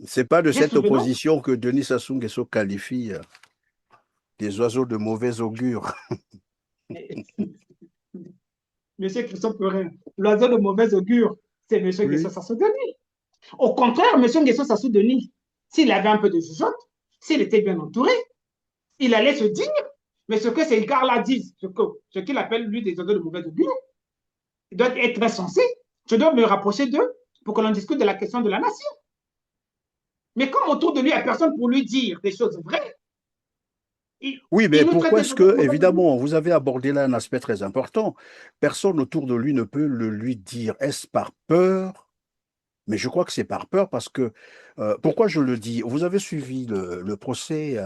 C'est pas de J'ai cette souvenance. opposition que Denis Sassou Nguesso qualifie des oiseaux de mauvais augure. Monsieur Christophe Perrin, l'oiseau de mauvaise augure, c'est Monsieur Nguesso Oui. Sassou Denis. Au contraire, Monsieur Nguesso Sassou Denis, s'il avait un peu de jugeote, s'il était bien entouré, il allait se dire, mais ce que ces gars-là disent, ce qu'il appelle lui des oiseaux de mauvaise augure, il doit être très sensé. Je dois me rapprocher d'eux pour que l'on discute de la question de la nation. Mais comme autour de lui, il n'y a personne pour lui dire des choses vraies, il, Oui, mais il nous traite pourquoi des est-ce oiseaux de que, mauvaise augure. évidemment, vous avez abordé là un aspect très important. Personne autour de lui ne peut le lui dire. Est-ce par peur? Mais je crois que c'est par peur parce que, pourquoi je le dis? Vous avez suivi le procès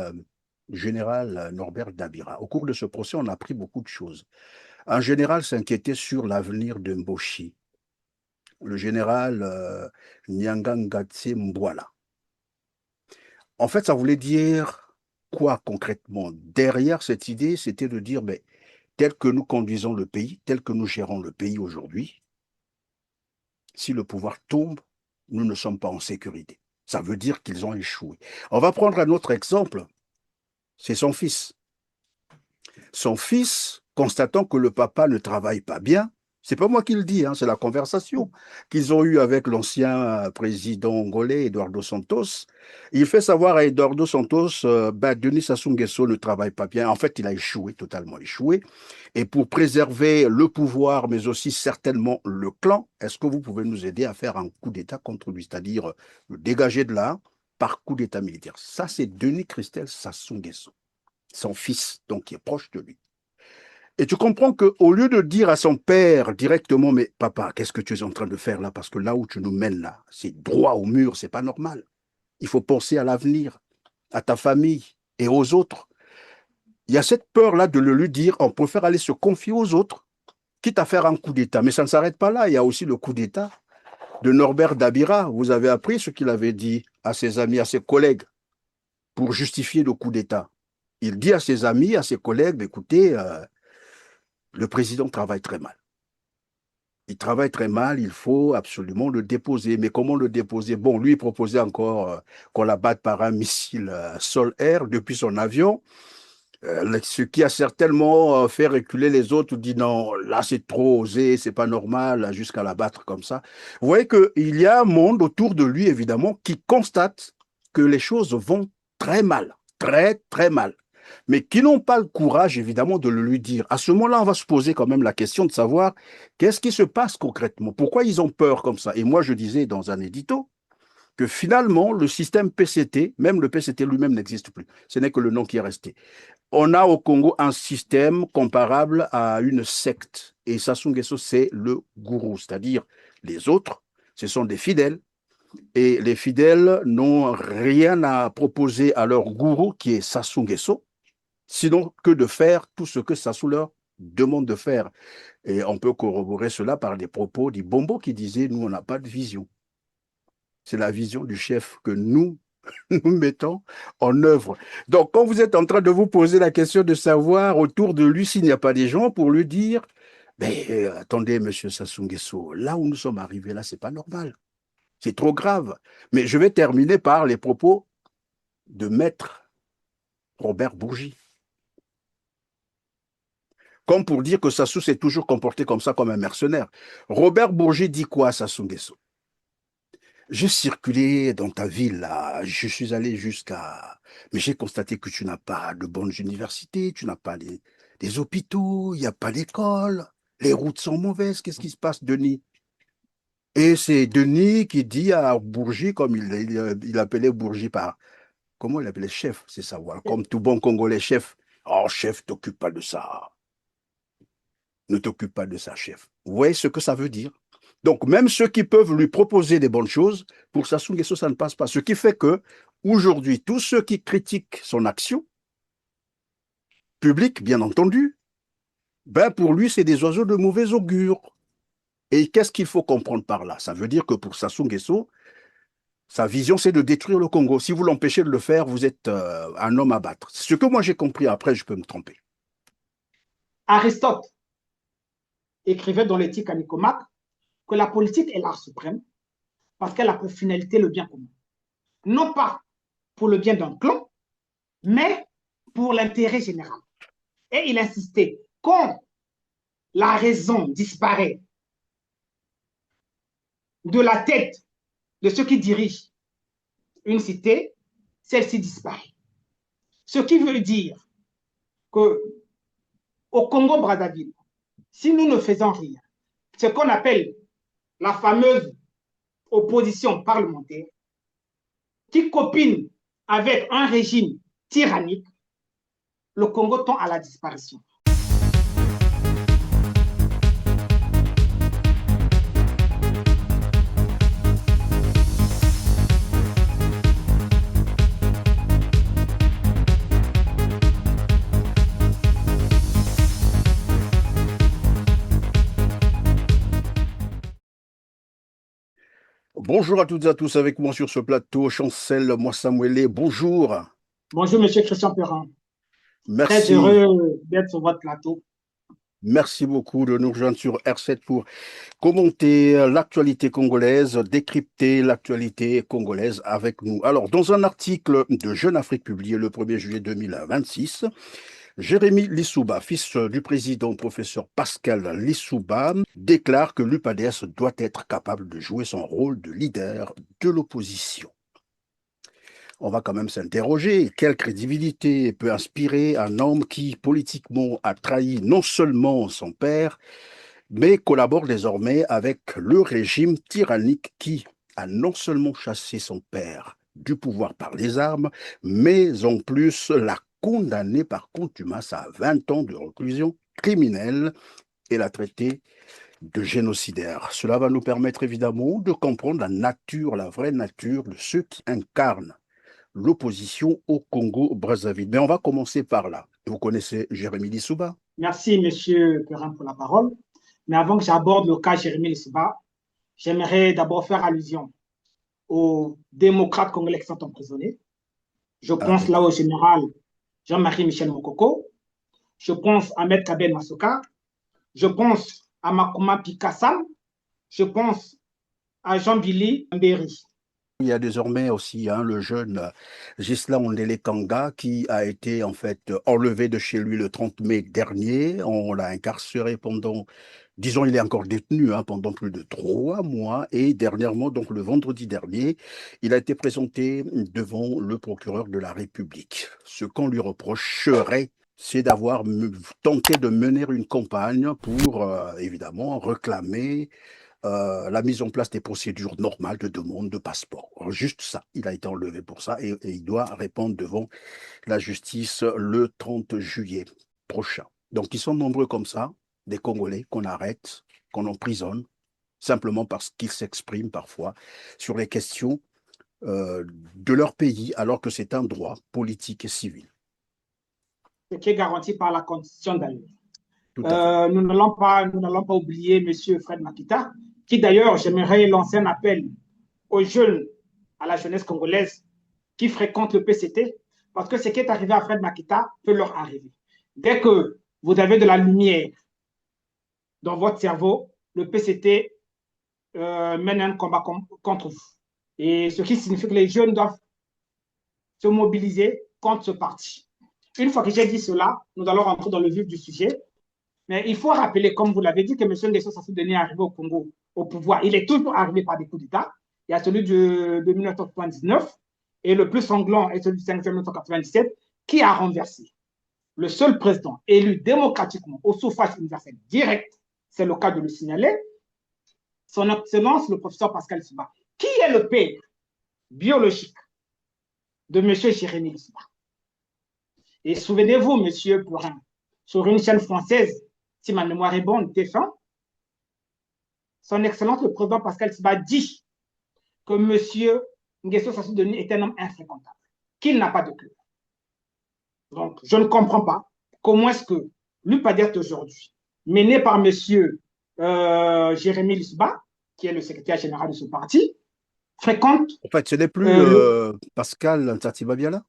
général Norbert Dabira. Au cours de ce procès, on a appris beaucoup de choses. Un général s'inquiétait sur l'avenir de Mboshi, le général Nyangangatse Mbouala. En fait, ça voulait dire quoi concrètement? Derrière cette idée, c'était de dire, mais tel que nous conduisons le pays, tel que nous gérons le pays aujourd'hui, si le pouvoir tombe, nous ne sommes pas en sécurité. Ça veut dire qu'ils ont échoué. On va prendre un autre exemple, c'est son fils. Son fils, constatant que le papa ne travaille pas bien, c'est pas moi qui le dis, hein, c'est la conversation qu'ils ont eue avec l'ancien président angolais Eduardo Santos. Il fait savoir à Eduardo Santos, Denis Sassou Nguesso ne travaille pas bien. En fait, il a échoué, totalement échoué. Et pour préserver le pouvoir, mais aussi certainement le clan, est-ce que vous pouvez nous aider à faire un coup d'État contre lui, c'est-à-dire le dégager de là par coup d'État militaire? Ça, c'est Denis Christel Sassou Nguesso, son fils, donc qui est proche de lui. Et tu comprends qu'au lieu de dire à son père directement, mais papa, qu'est-ce que tu es en train de faire là? Parce que là où tu nous mènes là, c'est droit au mur, c'est pas normal. Il faut penser à l'avenir, à ta famille et aux autres. Il y a cette peur-là de le lui dire, on préfère aller se confier aux autres, quitte à faire un coup d'État. Mais ça ne s'arrête pas là, il y a aussi le coup d'État de Norbert Dabira. Vous avez appris ce qu'il avait dit à ses amis, à ses collègues, pour justifier le coup d'État. Il dit à ses amis, à ses collègues, écoutez, le président travaille très mal. Il travaille très mal, il faut absolument le déposer. Mais comment le déposer? Bon, lui, il proposait encore qu'on l'abatte par un missile sol-air depuis son avion, ce qui a certainement fait reculer les autres, dit non, là c'est trop osé, c'est pas normal, jusqu'à l'abattre comme ça. Vous voyez qu'il y a un monde autour de lui, évidemment, qui constate que les choses vont très mal, très, très mal, mais qui n'ont pas le courage, évidemment, de le lui dire. À ce moment-là, on va se poser quand même la question de savoir qu'est-ce qui se passe concrètement, pourquoi ils ont peur comme ça. Et moi, je disais dans un édito que finalement, le système PCT, même le PCT lui-même n'existe plus. Ce n'est que le nom qui est resté. On a au Congo un système comparable à une secte. Et Sassou Nguesso, c'est le gourou, c'est-à-dire les autres, ce sont des fidèles. Et les fidèles n'ont rien à proposer à leur gourou, qui est Sassou Nguesso, sinon que de faire tout ce que Sassou leur demande de faire. Et on peut corroborer cela par des propos d'Ibombo qui disait, nous, on n'a pas de vision. C'est la vision du chef que nous mettons en œuvre. Donc, quand vous êtes en train de vous poser la question de savoir autour de lui s'il n'y a pas des gens pour lui dire, mais attendez, monsieur Sassou Nguesso, là où nous sommes arrivés, là, c'est pas normal. C'est trop grave. Mais je vais terminer par les propos de maître Robert Bourgi. Comme pour dire que Sassou s'est toujours comporté comme ça, comme un mercenaire. Robert Bourgi dit quoi à Sassou Nguesso? J'ai circulé dans ta ville, là. Je suis allé jusqu'à... Mais j'ai constaté que tu n'as pas de bonnes universités, tu n'as pas des hôpitaux, il n'y a pas d'école, les routes sont mauvaises. Qu'est-ce qui se passe, Denis? Et c'est Denis qui dit à Bourgi, comme il appelait Bourgi par... Comment il appelait chef, c'est ça, voilà. Comme tout bon Congolais chef. Oh, chef, t'occupe pas de ça. Ne t'occupe pas de ça, chef. Vous voyez ce que ça veut dire? Donc, même ceux qui peuvent lui proposer des bonnes choses, pour Sassou Nguesso, ça ne passe pas. Ce qui fait que, aujourd'hui, tous ceux qui critiquent son action, publique, bien entendu, ben pour lui, c'est des oiseaux de mauvais augure. Et qu'est-ce qu'il faut comprendre par là? Ça veut dire que pour Sassou Nguesso, sa vision, c'est de détruire le Congo. Si vous l'empêchez de le faire, vous êtes un homme à battre. C'est ce que moi j'ai compris. Après, je peux me tromper. Aristote écrivait dans l'éthique à Nicomaque que la politique est l'art suprême parce qu'elle a pour finalité le bien commun. non pas pour le bien d'un clan, mais pour l'intérêt général. Et il insistait, quand la raison disparaît de la tête de ceux qui dirigent une cité, celle-ci disparaît. Ce qui veut dire que au Congo-Brazzaville, si nous ne faisons rien, ce qu'on appelle la fameuse opposition parlementaire, qui copine avec un régime tyrannique, le Congo tend à la disparition. Bonjour à toutes et à tous, avec moi sur ce plateau, Chancel Moissamouele. Bonjour. Bonjour, monsieur Christian Perrin. Très Merci. heureux d'être sur votre plateau. Merci beaucoup de nous rejoindre sur R7 pour commenter l'actualité congolaise, décrypter l'actualité congolaise avec nous. Alors, dans un article de Jeune Afrique publié le 1er juillet 2026, Jérémy Lissouba, fils du président professeur Pascal Lissouba, déclare que l'UPADES doit être capable de jouer son rôle de leader de l'opposition. On va quand même s'interroger, quelle crédibilité peut inspirer un homme qui, politiquement, a trahi non seulement son père, mais collabore désormais avec le régime tyrannique qui a non seulement chassé son père du pouvoir par les armes, mais en plus l'a condamné par contumace à 20 ans de réclusion criminelle et l'a traité de génocidaire. Cela va nous permettre évidemment de comprendre la nature, la vraie nature de ceux qui incarnent l'opposition au Congo-Brazzaville. Mais on va commencer par là. Vous connaissez Jérémy Lissouba? Merci, monsieur Perrin, pour la parole. Mais avant que j'aborde le cas Jérémy Lissouba, j'aimerais d'abord faire allusion aux démocrates congolais qui sont emprisonnés. Je pense là au général Jean-Marie Michel Mokoko. Je pense à Maître Kabel Masoka. Je pense à Makoma Pikassam. Je pense à Jean-Billy Mberi. Il y a désormais aussi le jeune Ghislain Ondele Kanga qui a été en fait enlevé de chez lui le 30 mai dernier. On l'a incarcéré pendant, disons, il est encore détenu pendant plus de 3 mois. Et dernièrement, donc le vendredi dernier, il a été présenté devant le procureur de la République. Ce qu'on lui reprocherait, c'est d'avoir tenté de mener une campagne pour, évidemment, réclamer la mise en place des procédures normales de demande de passeport. Alors, juste ça, il a été enlevé pour ça et il doit répondre devant la justice le 30 juillet prochain. Donc, ils sont nombreux comme ça, des Congolais qu'on arrête, qu'on emprisonne, simplement parce qu'ils s'expriment parfois sur les questions de leur pays, alors que c'est un droit politique et civil. Ce qui est garanti par la Constitution d'ailleurs. Tout à fait. Nous n'allons pas oublier M. Fred Makita, qui d'ailleurs, j'aimerais lancer un appel aux jeunes, à la jeunesse congolaise qui fréquente le PCT, parce que ce qui est arrivé à Fred Makita peut leur arriver. Dès que vous avez de la lumière dans votre cerveau, le PCT mène un combat contre vous. Et ce qui signifie que les jeunes doivent se mobiliser contre ce parti. Une fois que j'ai dit cela, nous allons rentrer dans le vif du sujet. Mais il faut rappeler, comme vous l'avez dit, que M. Nguesso Sassou Denis est arrivé au Congo au pouvoir. Il est toujours arrivé par des coups d'État. Il y a celui de 1979 et le plus sanglant est celui de 5 juin 1997 qui a renversé. Le seul président élu démocratiquement au suffrage universel direct, c'est le cas de le signaler, son Excellence le professeur Pascal Lissouba, qui est le père biologique de M. Jérémy Lissouba. Et souvenez-vous, M. Perrin, sur une chaîne française, si ma mémoire est bonne, TF1, son Excellence le président Pascal Lissouba dit que M. Nguesso Sassou Denis est un homme infréquentable, qu'il n'a pas de cœur. Donc, je ne comprends pas comment est-ce que l'UPADES d'aujourd'hui, mené par M. Jérémy Lissouba, qui est le secrétaire général de ce parti, fréquente... En fait, ce n'est plus Pascal Ntati Mabiala?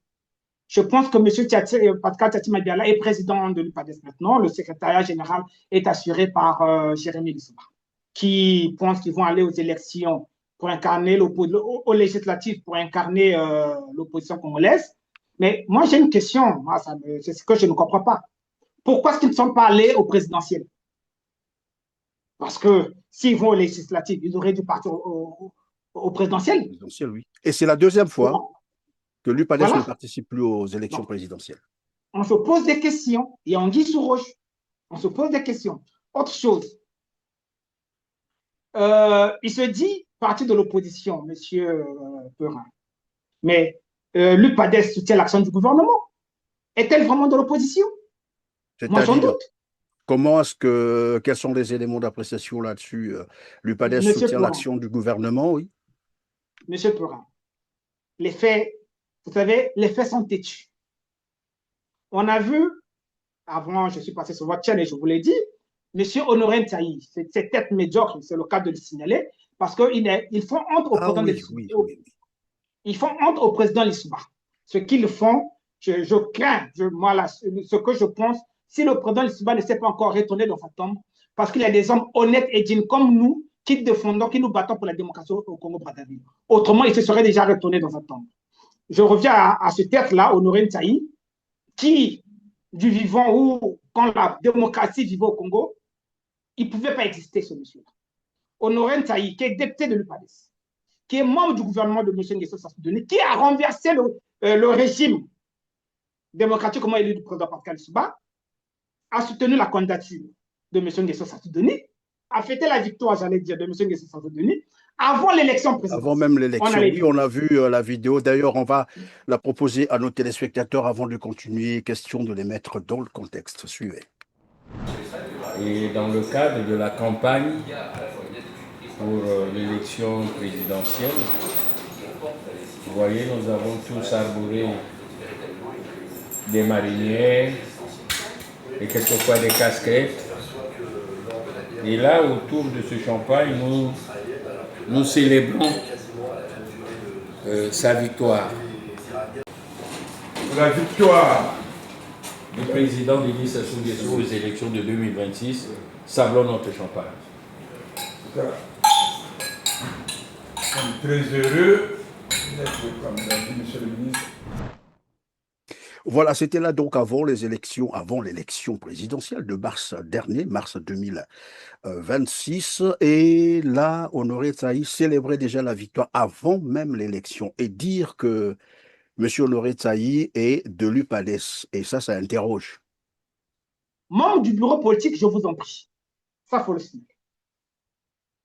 Je pense que M. Pascal Ntati Mabiala est président de l'UPADES maintenant. Le secrétariat général est assuré par Jérémy Lissouba, qui pense qu'ils vont aller aux élections pour incarner au législatif, pour incarner l'opposition congolaise. Mais moi, j'ai une question, c'est ce que je ne comprends pas. Pourquoi est-ce qu'ils ne sont pas allés au présidentiel? Parce que s'ils vont au législatif, ils auraient dû partir au présidentiel. Présidentiel, oui. Et c'est la deuxième fois Bon, que l'UPADES ne voilà. participe plus aux élections Donc, présidentielles. on se pose des questions. Et on dit sous roche. On se pose des questions. Autre chose, il se dit parti de l'opposition, monsieur Perrin. Mais l'UPADES soutient l'action du gouvernement. Est-elle vraiment de l'opposition? Moi, j'en C'est-à-dire, doute. quels sont les éléments d'appréciation là-dessus? L'UPADES Monsieur soutient Perrin, l'action du gouvernement, oui. monsieur Perrin, les faits, vous savez, les faits sont têtus. On a vu, avant, je suis passé sur votre chaîne et je vous l'ai dit, monsieur Honoré Ntaï, c'est tête médiocre, c'est le cas de le signaler, parce qu'ils font honte au Ah président de oui, l'Issouba. oui, oui, oui. Ils font honte au président de l'Issouba. Ce qu'ils font, je crains, moi, là, ce que je pense, si le président de l'Issouba ne s'est pas encore retourné dans sa tombe, parce qu'il y a des hommes honnêtes et dignes comme nous qui défendons, qui nous battons pour la démocratie au Congo-Brazzaville. Autrement, il se serait déjà retourné dans sa tombe. Je reviens à ce tête-là, Honoré Ntaï, qui, du vivant ou quand la démocratie vivait au Congo, il ne pouvait pas exister, ce monsieur-là. Honoré Ntaï, qui est député de l'UPADES, qui est membre du gouvernement de M. Nguesso Sassou-Doni, qui a renversé le régime démocratiquement élu du président Pascal Souba, a soutenu la candidature de M. Nguesso Sassou-Doni, a fêté la victoire, j'allais dire, de M. Nguesso Sassou-Doni, avant l'élection Avant présidentielle. même On l'élection, allait oui, dire. on a vu la vidéo. D'ailleurs, on va la proposer à nos téléspectateurs avant de continuer. Question de les mettre dans le contexte. Suivez. Et dans le cadre de la campagne pour l'élection présidentielle, vous voyez, nous avons tous arboré des marinières et quelquefois des casquettes. Et là, autour de ce champagne, nous célébrons sa victoire. La victoire du président Denis Sassou Nguesso aux élections de 2026, sablons notre champagne. On est très heureux d'être, comme l'a dit M. le ministre. Voilà, c'était là donc avant l'élection présidentielle de mars dernier, mars 2026. Et là, Honoré Tsaï célébrait déjà la victoire avant même l'élection. Et dire que M. Honoré Tsaï est de l'UPADES, et ça interroge. Membre du bureau politique, je vous en prie. Ça, il faut le signaler.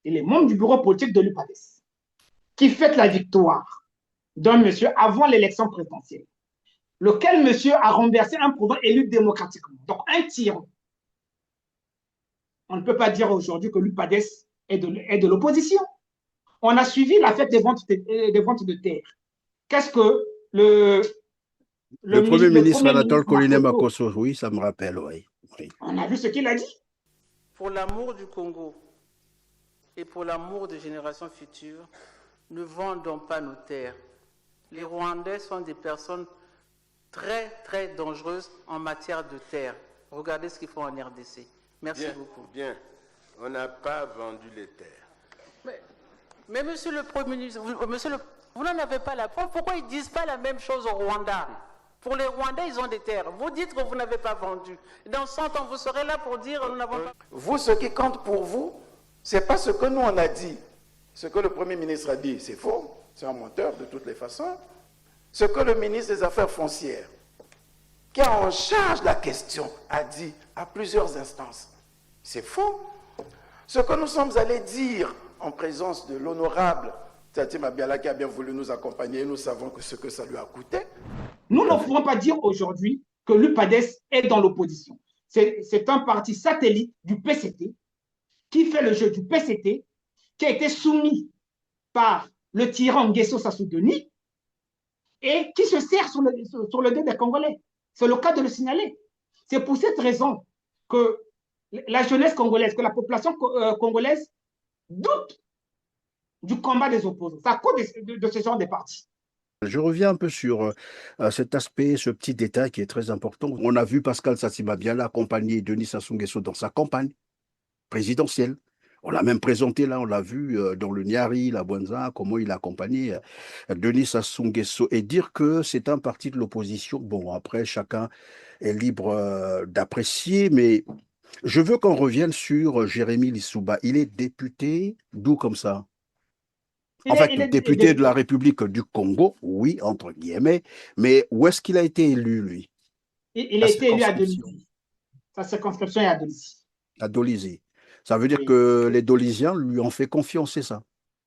Il est membre du bureau politique de l'UPADES, qui fête la victoire d'un monsieur avant l'élection présidentielle, lequel monsieur a renversé un président élu démocratiquement. Donc, un tyran. On ne peut pas dire aujourd'hui que l'UPADES est de l'opposition. On a suivi la fête des ventes de terre. Qu'est-ce que Le Premier ministre Anatole Colline Makoto, Makosso, oui, ça me rappelle, oui. on a vu ce qu'il a dit. Pour l'amour du Congo et pour l'amour des générations futures, ne vendons pas nos terres. Les Rwandais sont des personnes très, très dangereuses en matière de terre. Regardez ce qu'ils font en RDC. Merci beaucoup. Bien, on n'a pas vendu les terres. Mais monsieur le Premier ministre, vous n'en avez pas la preuve. Pourquoi ils ne disent pas la même chose au Rwanda? Pour les Rwandais, ils ont des terres. Vous dites que vous n'avez pas vendu. Dans 100 ans, vous serez là pour dire nous n'avons pas. Vous, ce qui compte pour vous, ce n'est pas ce que nous on a dit. Ce que le Premier ministre a dit, c'est faux. C'est un menteur de toutes les façons. Ce que le ministre des Affaires foncières, qui a en charge la question, a dit à plusieurs instances, c'est faux. Ce que nous sommes allés dire en présence de l'honorable Tati Mabiala qui a bien voulu nous accompagner, nous savons que ce que ça lui a coûté. Nous ne pouvons pas dire aujourd'hui que l'UPADES est dans l'opposition. C'est un parti satellite du PCT qui fait le jeu du PCT, qui a été soumis par le tyran Nguesso Sassou-Doni et qui se sert sur le dos des Congolais. C'est le cas de le signaler. C'est pour cette raison que la jeunesse congolaise, que la population congolaise doute du combat des opposants. C'est à cause de ce genre de partis. Je reviens un peu sur cet aspect, ce petit détail qui est très important. On a vu Pascal Sassima Biala accompagner Denis Sassou Nguesso dans sa campagne présidentielle. On l'a même présenté là, on l'a vu dans le Niari, la Bouenza, comment il a accompagné Denis Sassou Nguesso. Et dire que c'est un parti de l'opposition, bon, après, chacun est libre d'apprécier, mais je veux qu'on revienne sur Jérémy Lissouba. Il est député, d'où comme ça? En fait, député de la République du Congo, oui, entre guillemets, mais où est-ce qu'il a été élu, lui? Il a été élu à Dolisie. Sa circonscription est à Dolisie. À Dolisie. Ça veut dire que les Dolisiens lui ont fait confiance, c'est ça?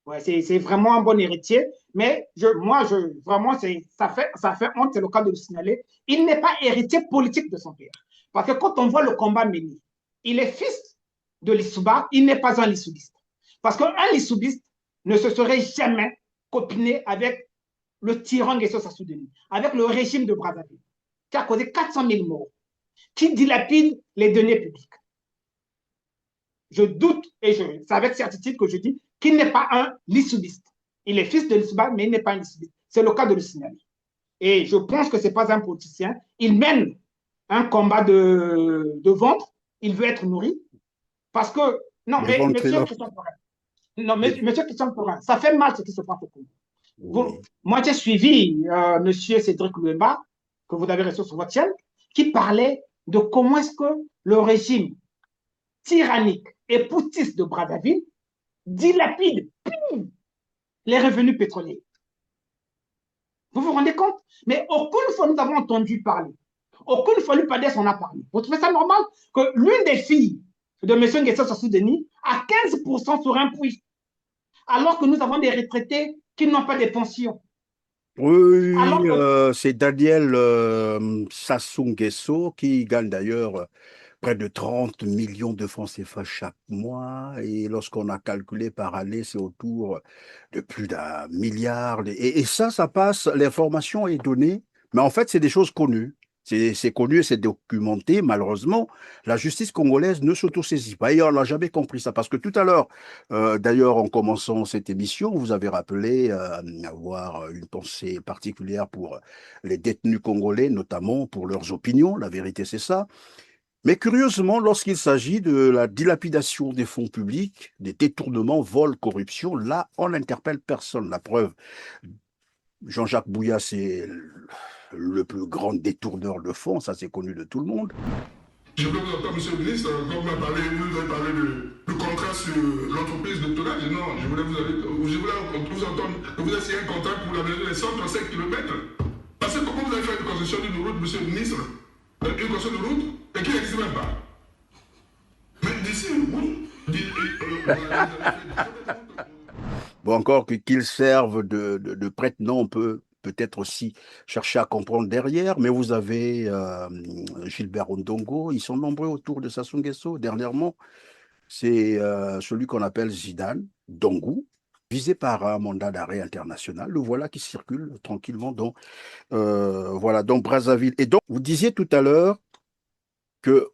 Ouais, c'est vraiment un bon héritier, mais vraiment, ça fait honte, c'est le cas de le signaler. Il n'est pas héritier politique de son père. Parce que quand on voit le combat mené, il est fils de Lissouba, il n'est pas un lissoubiste. Parce qu'un lissoubiste ne se serait jamais copiné avec le tyran Nguesso Sassou Nguesso, avec le régime de Brazzaville, qui a causé 400 000 morts, qui dilapide les deniers publics. Je doute, et c'est avec certitude que je dis qu'il n'est pas un lissoubiste. Il est fils de Lissouba, mais il n'est pas un lissoubiste. C'est le cas de le signaler. Et je pense que ce n'est pas un politicien. Il mène un combat de ventre. Il veut être nourri. Parce que, non, mais monsieur Christian Porrin, non, mais monsieur Christian Porrin, ça fait mal ce qui se passe au Congo. Oui. Moi, j'ai suivi monsieur Cédric Louemba, que vous avez reçu sur votre chaîne, qui parlait de comment est-ce que le régime tyrannique et poutiste de Brazzaville dilapide les revenus pétroliers. Vous vous rendez compte? Mais aucune fois nous avons entendu parler. Aucune fois l'UPADES en a parlé. Vous trouvez ça normal que l'une des filles de M. Nguesso Sassou Denis a 15% sur un puits, alors que nous avons des retraités qui n'ont pas de pension? Oui, c'est Daniel Sassou Nguesso qui gagne d'ailleurs près de 30 millions de francs CFA chaque mois. Et lorsqu'on a calculé par année, c'est autour de plus d'1 milliard. Et ça passe, l'information est donnée. Mais en fait, c'est des choses connues. C'est connu et c'est documenté. Malheureusement, la justice congolaise ne s'autosaisit pas. Et on n'a jamais compris ça. Parce que tout à l'heure, d'ailleurs, en commençant cette émission, vous avez rappelé avoir une pensée particulière pour les détenus congolais, notamment pour leurs opinions. La vérité, c'est ça. Mais curieusement, lorsqu'il s'agit de la dilapidation des fonds publics, des détournements, vols, corruption, là, on n'interpelle personne. La preuve, Jean-Jacques Bouya, c'est le plus grand détourneur de fonds, ça c'est connu de tout le monde. Je veux vous entendre, monsieur le ministre, quand vous avez parlé du contrat sur l'entreprise de tonnage. Non, je voulais vous entendre que vous avez signé un contrat pour l'aménagement des 135 km. Parce que comment vous avez fait une concession d'une route, monsieur le ministre, une concession de route, et qui n'existe même pas. Mais d'ici, oui. Bon, encore qu'ils servent de prête-nom, on peut peut-être aussi chercher à comprendre derrière, mais vous avez Gilbert Ondongo, ils sont nombreux autour de Sassou Nguesso. Dernièrement, c'est celui qu'on appelle Zidane Dongou, visé par un mandat d'arrêt international. Le voilà qui circule tranquillement dans, voilà, dans Brazzaville. Et donc, vous disiez tout à l'heure que,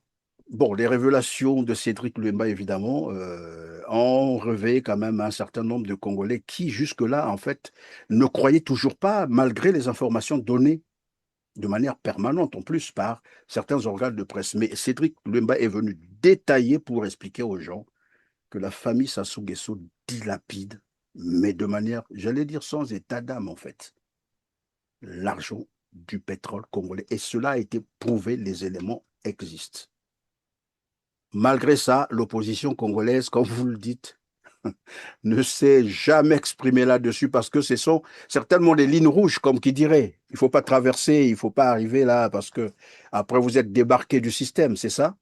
bon, les révélations de Cédric Louemba, évidemment, ont réveillé quand même un certain nombre de Congolais qui, jusque-là, en fait, ne croyaient toujours pas, malgré les informations données de manière permanente, en plus, par certains organes de presse. Mais Cédric Louemba est venu détailler pour expliquer aux gens que la famille Sassou Nguesso dilapide, mais de manière, j'allais dire, sans état d'âme, en fait, l'argent du pétrole congolais. Et cela a été prouvé, les éléments existent. Malgré ça, l'opposition congolaise, comme vous le dites, ne s'est jamais exprimée là-dessus parce que ce sont certainement des lignes rouges, comme qui dirait. Il ne faut pas traverser, il ne faut pas arriver là parce que après vous êtes débarqué du système, c'est ça?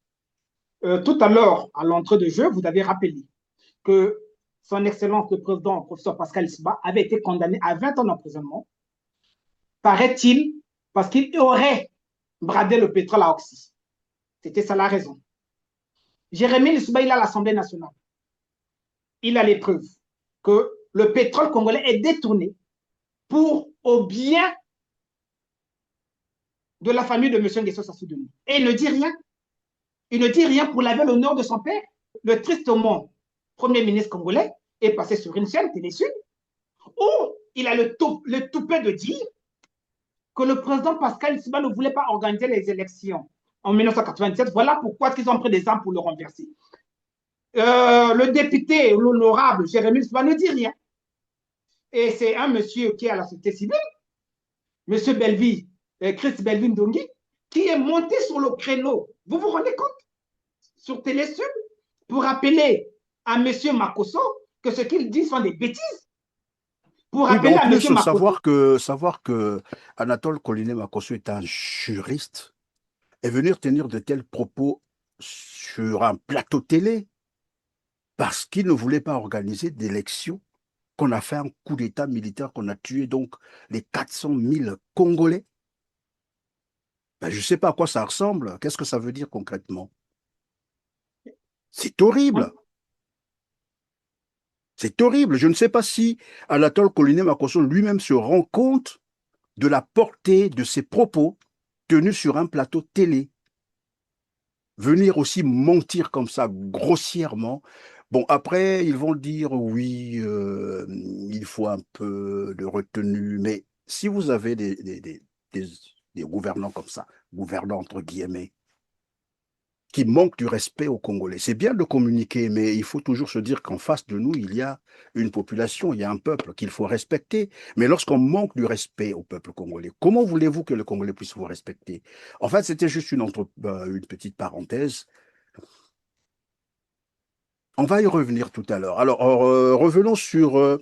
Tout à l'heure, à l'entrée de jeu, vous avez rappelé que son Excellence le Président, professeur Pascal Lissouba, avait été condamné à 20 ans d'emprisonnement, paraît-il, parce qu'il aurait bradé le pétrole à Oxy. C'était ça la raison. Jérémy Lissouba, il a l'Assemblée nationale. Il a les preuves que le pétrole congolais est détourné au bien de la famille de M. Nguesso Sassou Nguesso. Et il ne dit rien. Il ne dit rien pour laver l'honneur de son père. Le tristement Premier ministre congolais est passé sur une chaîne Télé-Sud où il a le toupet de dire que le président Pascal Lissouba ne voulait pas organiser les élections en 1997. Voilà pourquoi ils ont pris des armes pour le renverser. Le député, l'honorable Jérémy Souba ne dit rien. Et c'est un monsieur qui est à la société civile, monsieur Belvi, Chris Belvin Ndongi, qui est monté sur le créneau. Vous vous rendez compte? Sur Télésud, pour rappeler à monsieur Makosso que ce qu'il dit sont des bêtises. Pour Oui, mais rappeler en à plus, monsieur Makosso. savoir que Anatole Colinet Makosso est un juriste et venir tenir de tels propos sur un plateau télé parce qu'il ne voulait pas organiser d'élection, qu'on a fait un coup d'État militaire, qu'on a tué donc les 400 000 Congolais. Ben, je ne sais pas à quoi ça ressemble. Qu'est-ce que ça veut dire concrètement? C'est horrible. C'est horrible. Je ne sais pas si Anatole Colinet Makosso lui-même se rend compte de la portée de ses propos tenus sur un plateau télé. Venir aussi mentir comme ça, grossièrement. Bon, après, ils vont dire, oui, il faut un peu de retenue, mais si vous avez des gouvernants comme ça, gouvernants entre guillemets, qui manquent du respect aux Congolais, c'est bien de communiquer, mais il faut toujours se dire qu'en face de nous, il y a une population, il y a un peuple qu'il faut respecter. Mais lorsqu'on manque du respect au peuple congolais, comment voulez-vous que le Congolais puisse vous respecter? En fait, c'était juste une petite parenthèse. On va y revenir tout à l'heure. Alors, revenons sur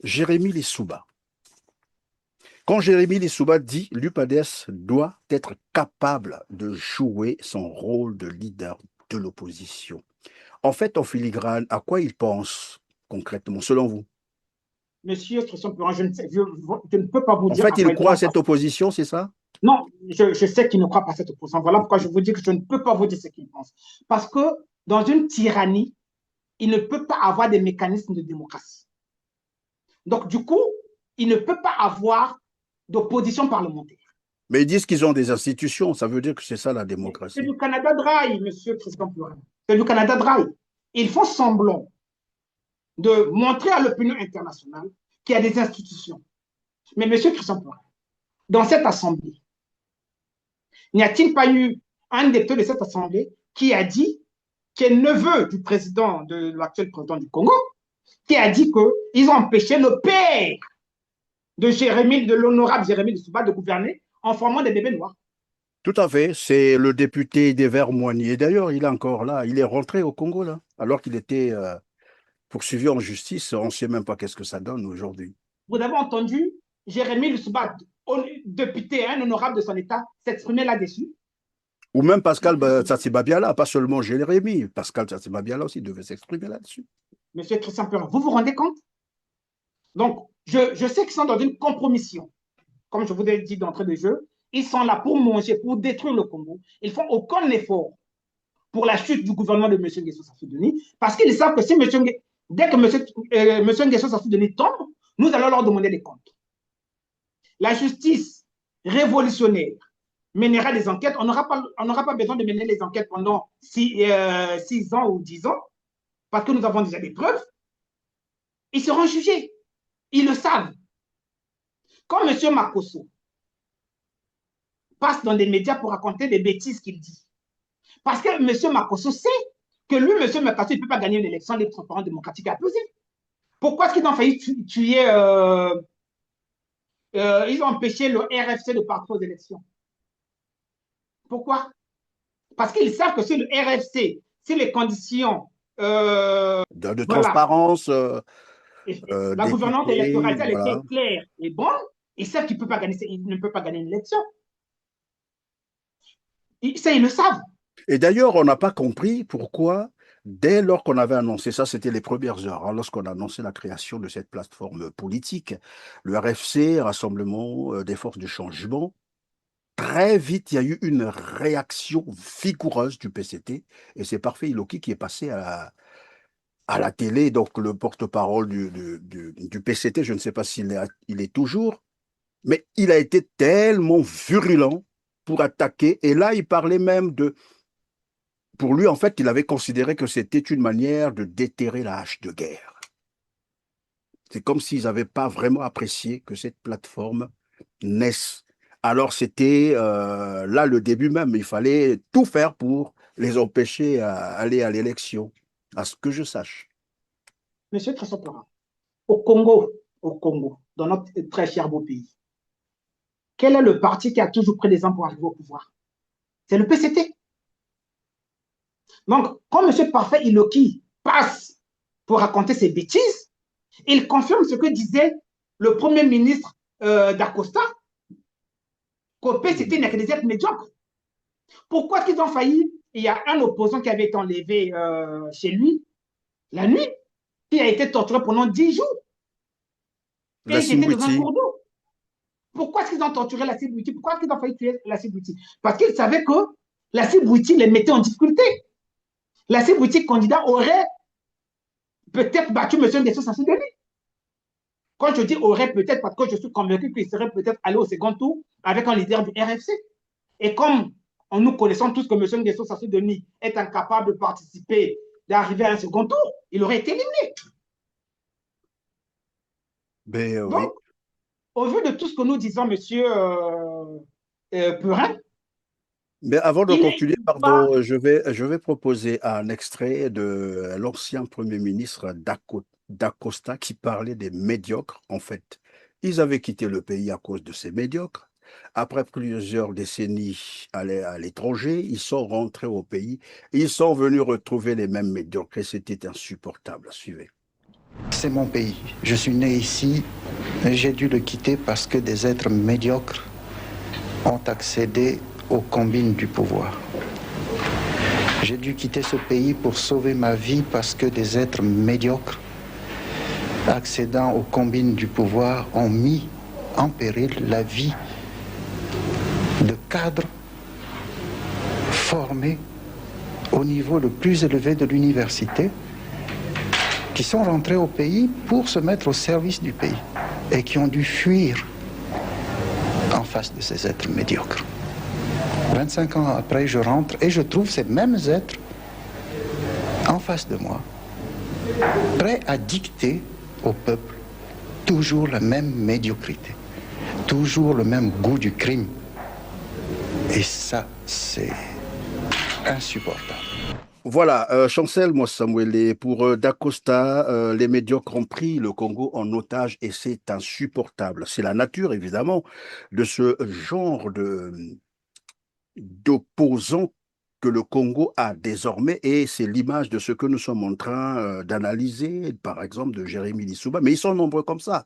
Jérémy Lissouba. Quand Jérémy Lissouba dit l'UPADES doit être capable de jouer son rôle de leader de l'opposition, en fait, en filigrane, à quoi il pense concrètement, selon vous? Monsieur Christian Perrin, je ne peux pas vous En dire fait, à quoi il il croit à pense. cette opposition, c'est ça? Non, je sais qu'il ne croit pas à cette opposition. Voilà pourquoi je vous dis que je ne peux pas vous dire ce qu'il pense. Parce que dans une tyrannie, il ne peut pas avoir des mécanismes de démocratie. Donc, du coup, il ne peut pas avoir d'opposition parlementaire. Mais ils disent qu'ils ont des institutions, ça veut dire que c'est ça la C'est démocratie. du Canada Dry, monsieur Christian Perrin. C'est du Canada Dry. Ils font semblant de montrer à l'opinion internationale qu'il y a des institutions. Mais monsieur Christian Perrin, dans cette assemblée, n'y a-t-il pas eu un député de cette assemblée qui a dit, qui est neveu du président, de l'actuel président du Congo, qui a dit qu'ils ont empêché le père de l'honorable Jérémy Lissouba de gouverner en formant des bébés noirs? Tout à fait, c'est le député des Verts Moignier. D'ailleurs, il est encore là, il est rentré au Congo, là, alors qu'il était poursuivi en justice. On ne sait même pas qu'est-ce que ça donne aujourd'hui. Vous avez entendu Jérémy Lissouba, député, un honorable de son État, s'exprimer là-dessus? Ou même Pascal Tsatsi-Babiala, pas seulement Jérémy, Pascal Tsatsi-Babiala aussi devait s'exprimer là-dessus. Monsieur Christian Perrin, vous vous rendez compte? Donc, je sais qu'ils sont dans une compromission. Comme je vous ai dit d'entrée de jeu, ils sont là pour manger, pour détruire le Congo. Ils font aucun effort pour la chute du gouvernement de M. Nguesso Sassou Denis, parce qu'ils savent que si dès que M. Nguesso Sassou Denis tombe, nous allons leur demander des comptes. La justice révolutionnaire mènera des enquêtes. On n'aura pas besoin de mener les enquêtes pendant 6 ans ou 10 ans, parce que nous avons déjà des preuves. Ils seront jugés. Ils le savent. Quand M. Makosso passe dans des médias pour raconter des bêtises qu'il dit, parce que M. Makosso sait que lui, M. Makosso, il ne peut pas gagner une élection libre, transparente, démocratique et apaisée. Pourquoi est-ce qu'ils ont failli tuer ils ont empêché le RFC de participer aux élections? Pourquoi? Parce qu'ils savent que si le RFC, si les conditions de transparence, la gouvernance électorale, elle voilà, était claire et bonne, ils savent qu'ils ne peuvent pas gagner une élection. Ça, ils le savent. Et d'ailleurs, on n'a pas compris pourquoi, dès lors qu'on avait annoncé ça, c'était les premières heures, hein, lorsqu'on a annoncé la création de cette plateforme politique, le RFC, Rassemblement des forces du changement, très vite, il y a eu une réaction vigoureuse du PCT, et c'est Parfait Iloki qui est passé à la télé, donc le porte-parole du PCT, je ne sais pas s'il est toujours, mais il a été tellement virulent pour attaquer, et là, il parlait même pour lui, en fait, il avait considéré que c'était une manière de déterrer la hache de guerre. C'est comme s'ils n'avaient pas vraiment apprécié que cette plateforme naisse. Alors, c'était là le début même. Il fallait tout faire pour les empêcher à aller à l'élection, à ce que je sache. Monsieur Tressopora, au Congo, dans notre très cher beau pays, quel est le parti qui a toujours pris les gens pour arriver au pouvoir? C'est le PCT. Donc, quand M. Parfait Iloki passe pour raconter ses bêtises, il confirme ce que disait le Premier ministre d'Acosta, qu'au PCT n'est que des êtres médiocres. Pourquoi est-ce qu'ils ont failli? Il y a un opposant qui avait été enlevé chez lui la nuit, qui a été torturé pendant 10 jours. Et ils étaient dans un cours d'eau. Pourquoi est-ce qu'ils ont torturé la Bouiti? Pourquoi est-ce qu'ils ont failli tuer la Bouiti? Parce qu'ils savaient que la Bouiti les mettait en difficulté. La Bouiti candidat aurait peut-être battu M. Nguesso Sassou-Nguesso. Quand je dis aurait peut-être, parce que je suis convaincu qu'il serait peut-être allé au second tour avec un leader du RFC. Et comme nous connaissons tous que M. Nguesso Sassou-Nguesso est incapable de participer, d'arriver à un second tour, il aurait été éliminé. Ben, donc, oui. Au vu de tout ce que nous disons, M. Perrin, mais avant de continuer, pardon, je vais proposer un extrait de l'ancien Premier ministre d'Acosta qui parlait des médiocres. En fait, ils avaient quitté le pays à cause de ces médiocres. Après plusieurs décennies à l'étranger, ils sont rentrés au pays. Ils sont venus retrouver les mêmes médiocres et c'était insupportable. Suivez. C'est mon pays. Je suis né ici et j'ai dû le quitter parce que des êtres médiocres ont accédé aux combines du pouvoir. J'ai dû quitter ce pays pour sauver ma vie parce que des êtres médiocres accédant aux combines du pouvoir ont mis en péril la vie de cadres formés au niveau le plus élevé de l'université qui sont rentrés au pays pour se mettre au service du pays et qui ont dû fuir en face de ces êtres médiocres. 25 ans après, je rentre et je trouve ces mêmes êtres en face de moi, prêts à dicter au peuple toujours la même médiocrité, toujours le même goût du crime. Et ça, c'est insupportable. Voilà, Chancel Samuel, pour D'Acosta, les médiocres ont pris le Congo en otage et c'est insupportable. C'est la nature, évidemment, de ce genre d'opposants que le Congo a désormais et c'est l'image de ce que nous sommes en train d'analyser, par exemple de Jérémy Lissouba, mais ils sont nombreux comme ça.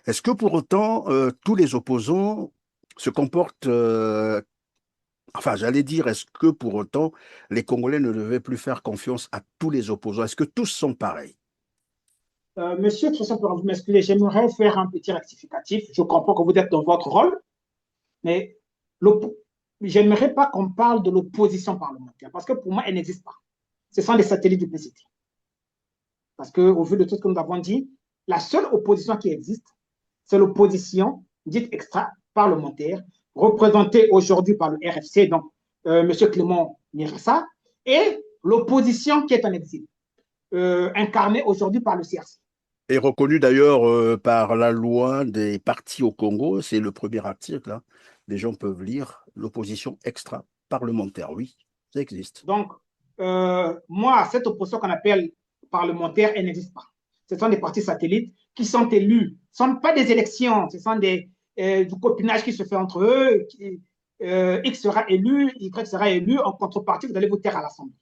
Est-ce que pour autant, tous les opposants se comportent... Enfin, j'allais dire, est-ce que pour autant, les Congolais ne devaient plus faire confiance à tous les opposants? Est-ce que tous sont pareils? Monsieur Tristan, vous m'excusez, j'aimerais faire un petit rectificatif. Je comprends que vous êtes dans votre rôle, mais j'aimerais pas qu'on parle de l'opposition parlementaire, parce que pour moi, elle n'existe pas. Ce sont les satellites du PCT. Parce qu'au vu de tout ce que nous avons dit, la seule opposition qui existe, c'est l'opposition dite extra-parlementaire, représenté aujourd'hui par le RFC, donc M. Clément Mirassa, et l'opposition qui est en exil, incarnée aujourd'hui par le CRC. Et reconnu d'ailleurs par la loi des partis au Congo, c'est le premier article, hein. Les gens peuvent lire l'opposition extra-parlementaire, oui, ça existe. Donc, moi, cette opposition qu'on appelle parlementaire, elle n'existe pas. Ce sont des partis satellites qui sont élus, ce ne sont pas des élections, ce sont du copinage qui se fait entre eux, X sera élu, Y sera élu, en contrepartie, vous allez vous taire à l'Assemblée.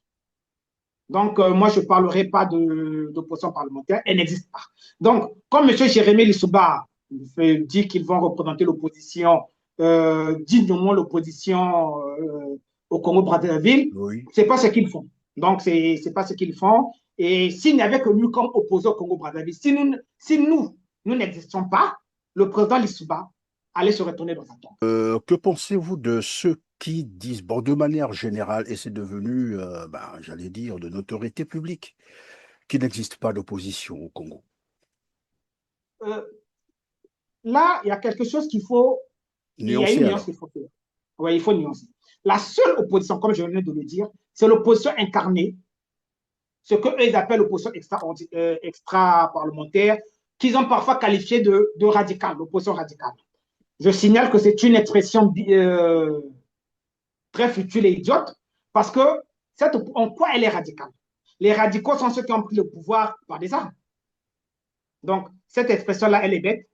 Donc, moi, je ne parlerai pas d'opposition parlementaire, elle n'existe pas. Donc, comme M. Jérémy Lissouba dit qu'ils vont représenter l'opposition, dignement l'opposition au Congo-Brazzaville, oui. Ce n'est pas ce qu'ils font. Donc, ce n'est pas ce qu'ils font. Et s'il n'y avait que lui comme opposant au Congo-Brazzaville, si nous n'existons pas, le président Lissouba allait se retourner dans sa tombe. Que pensez-vous de ceux qui disent, bon, de manière générale, et c'est devenu, j'allais dire, de notoriété publique, qu'il n'existe pas d'opposition au Congo? Là, il y a quelque chose qu'il faut... Nuancer, il y a une nuance qu'il faut faire. Oui, il faut nuancer. La seule opposition, comme je venais de le dire, c'est l'opposition incarnée, ce qu'eux appellent l'opposition extra-parlementaire, qu'ils ont parfois qualifié de radicale, l'opposition radicale. Je signale que c'est une expression très futile et idiote, parce que En quoi elle est radicale? Les radicaux sont ceux qui ont pris le pouvoir par des armes. Donc, cette expression-là, elle est bête.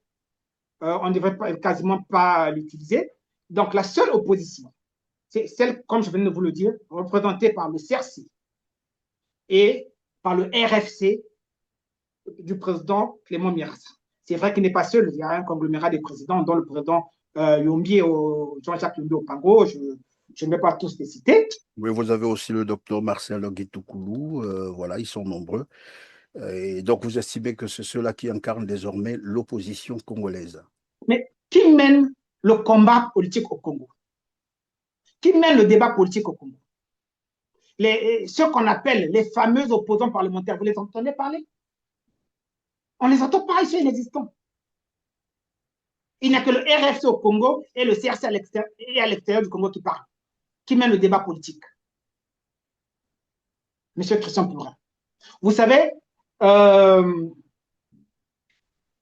On ne devrait quasiment pas l'utiliser. Donc, la seule opposition, c'est celle, comme je viens de vous le dire, représentée par le CRC et par le RFC du président Clément Mirassa. C'est vrai qu'il n'est pas seul, il y a un conglomérat de présidents, dont le président Yombi, Jean-Jacques Yombi Opango, je ne vais pas tous les citer. Oui, vous avez aussi le docteur Marcel Guitokoulou, voilà, ils sont nombreux. Et donc, vous estimez que c'est ceux-là qui incarnent désormais l'opposition congolaise. Mais qui mène le combat politique au Congo? Qui mène le débat politique au Congo? Ceux qu'on appelle les fameux opposants parlementaires, vous les entendez parler? On ne les entend pas, ils sont inexistants. Il n'y a que le RFC au Congo et le CRC à l'extérieur du Congo qui parlent, qui mènent le débat politique. Monsieur Christian Plourin. Vous savez,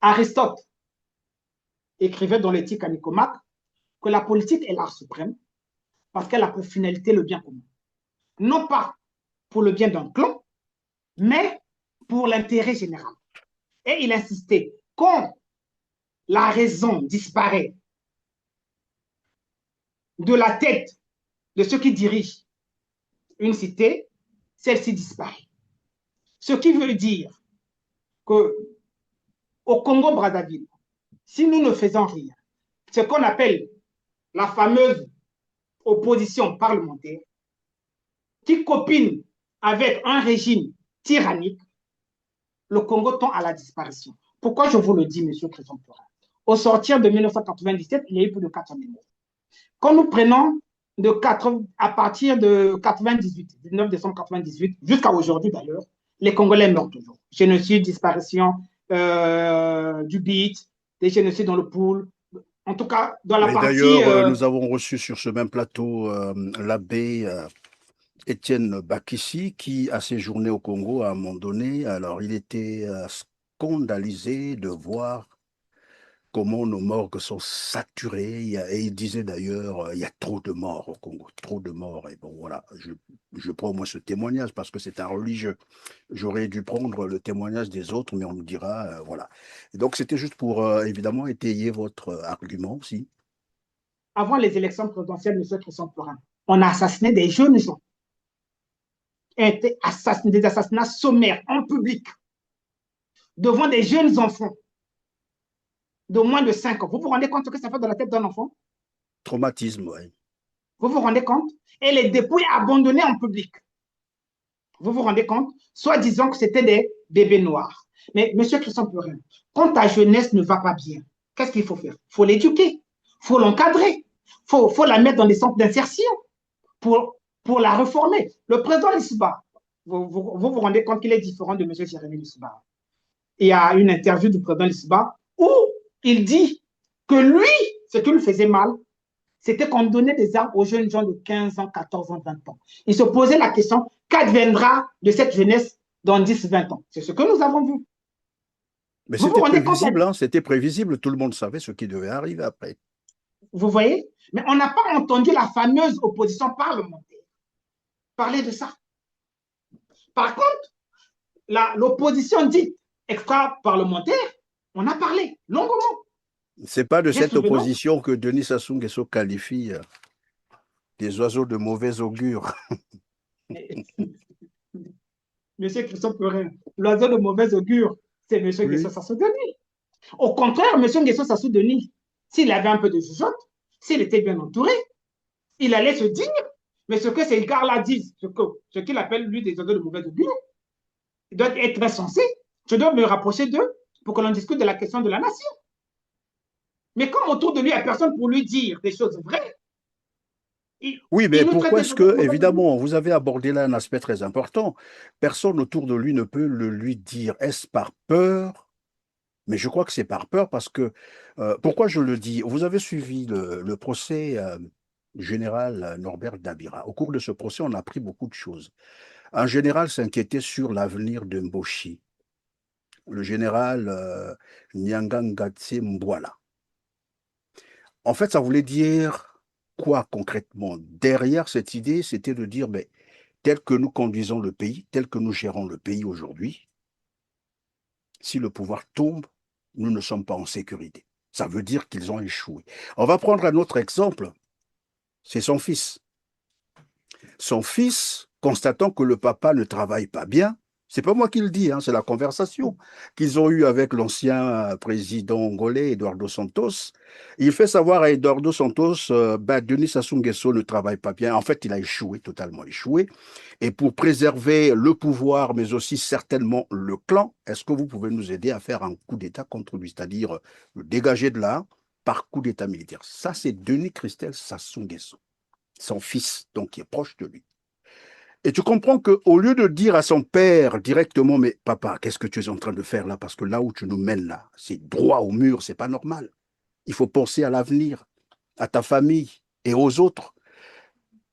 Aristote écrivait dans l'éthique à Nicomaque que la politique est l'art suprême parce qu'elle a pour finalité le bien commun. Non pas pour le bien d'un clan, mais pour l'intérêt général. Et il insistait, quand la raison disparaît de la tête de ceux qui dirigent une cité, celle-ci disparaît. Ce qui veut dire qu'au Congo-Brazzaville, si nous ne faisons rien, ce qu'on appelle la fameuse opposition parlementaire, qui copine avec un régime tyrannique, le Congo tend à la disparition. Pourquoi je vous le dis, M. Christian Plourin? Au sortir de 1997, il y a eu plus de 400 000 morts. Quand nous prenons à partir de 98, 19 décembre 98, jusqu'à aujourd'hui d'ailleurs, les Congolais meurent toujours. Génocide, disparition du BIT, des génocides dans le pool. En tout cas, dans la partie... D'ailleurs, nous avons reçu sur ce même plateau l'abbé Étienne Bakissi, qui a séjourné au Congo à un moment donné. Alors, il était scandalisé de voir comment nos morgues sont saturées. Et il disait d'ailleurs, il y a trop de morts au Congo, trop de morts. Et bon, voilà, je prends moi ce témoignage parce que c'est un religieux. J'aurais dû prendre le témoignage des autres, mais on nous dira, voilà. Et donc, c'était juste pour, évidemment, étayer votre argument aussi. Avant les élections présidentielles, M. Christian Plourin, on a assassiné des jeunes gens. Des assassinats sommaires en public devant des jeunes enfants de moins de 5 ans. Vous vous rendez compte ce que ça fait dans la tête d'un enfant? Traumatisme, oui. Vous vous rendez compte? Et les dépouilles abandonnées en public. Vous vous rendez compte? Soit disant que c'était des bébés noirs. Mais M. Christian Plourin, quand ta jeunesse ne va pas bien, qu'est-ce qu'il faut faire? Il faut l'éduquer, il faut l'encadrer, il faut la mettre dans des centres d'insertion pour la reformer. Le président Lissouba, vous rendez compte qu'il est différent de M. Jérémy Lissouba. Il y a une interview du président Lissouba où il dit que lui, ce qui lui faisait mal, c'était qu'on donnait des armes aux jeunes gens de 15 ans, 14 ans, 20 ans. Il se posait la question, qu'adviendra de cette jeunesse dans 10, 20 ans? C'est ce que nous avons vu. Mais c'était prévisible, hein, c'était prévisible, tout le monde savait ce qui devait arriver après. Vous voyez? Mais on n'a pas entendu la fameuse opposition parlementaire parler de ça. Par contre, l'opposition dite extra-parlementaire, on a parlé longuement. Ce n'est pas de cette opposition que Denis Sassou Nguesso qualifie des oiseaux de mauvais augure. Monsieur Christophe Plourin, l'oiseau de mauvais augure, c'est Monsieur Nguesso Sassou Denis. Au contraire, Monsieur Nguesso Sassou Denis, s'il avait un peu de jugeote, s'il était bien entouré, il allait se dire, mais ce que ces gars-là disent, ce qu'il appelle lui des oiseaux de mauvais augure, il doit être très sensé. Je dois me rapprocher d'eux pour que l'on discute de la question de la nation. Mais comme autour de lui, il n'y a personne pour lui dire des choses vraies. Oui, mais pourquoi est-ce que, évidemment, vous avez abordé là un aspect très important. Personne autour de lui ne peut le lui dire. Est-ce par peur? Mais je crois que c'est par peur parce que, pourquoi je le dis? Vous avez suivi le procès général Norbert Dabira. Au cours de ce procès, on a appris beaucoup de choses. Un général s'inquiétait sur l'avenir de Mboshi. Le général Nyangangatse Mbouala. En fait, ça voulait dire quoi concrètement? Derrière cette idée, c'était de dire, mais tel que nous conduisons le pays, tel que nous gérons le pays aujourd'hui, si le pouvoir tombe, nous ne sommes pas en sécurité. Ça veut dire qu'ils ont échoué. On va prendre un autre exemple. C'est son fils. Son fils, constatant que le papa ne travaille pas bien, c'est pas moi qui le dis, hein, c'est la conversation qu'ils ont eue avec l'ancien président angolais, Eduardo Santos. Il fait savoir à Eduardo Santos, Denis Sassou Nguesso ne travaille pas bien. En fait, il a échoué, totalement échoué. Et pour préserver le pouvoir, mais aussi certainement le clan, est-ce que vous pouvez nous aider à faire un coup d'État contre lui, c'est-à-dire le dégager de là par coup d'État militaire? Ça, c'est Denis Christel Sassou Nguesso, son fils, donc qui est proche de lui. Et tu comprends qu'au lieu de dire à son père directement, mais papa, qu'est-ce que tu es en train de faire là? Parce que là où tu nous mènes là, c'est droit au mur, c'est pas normal. Il faut penser à l'avenir, à ta famille et aux autres.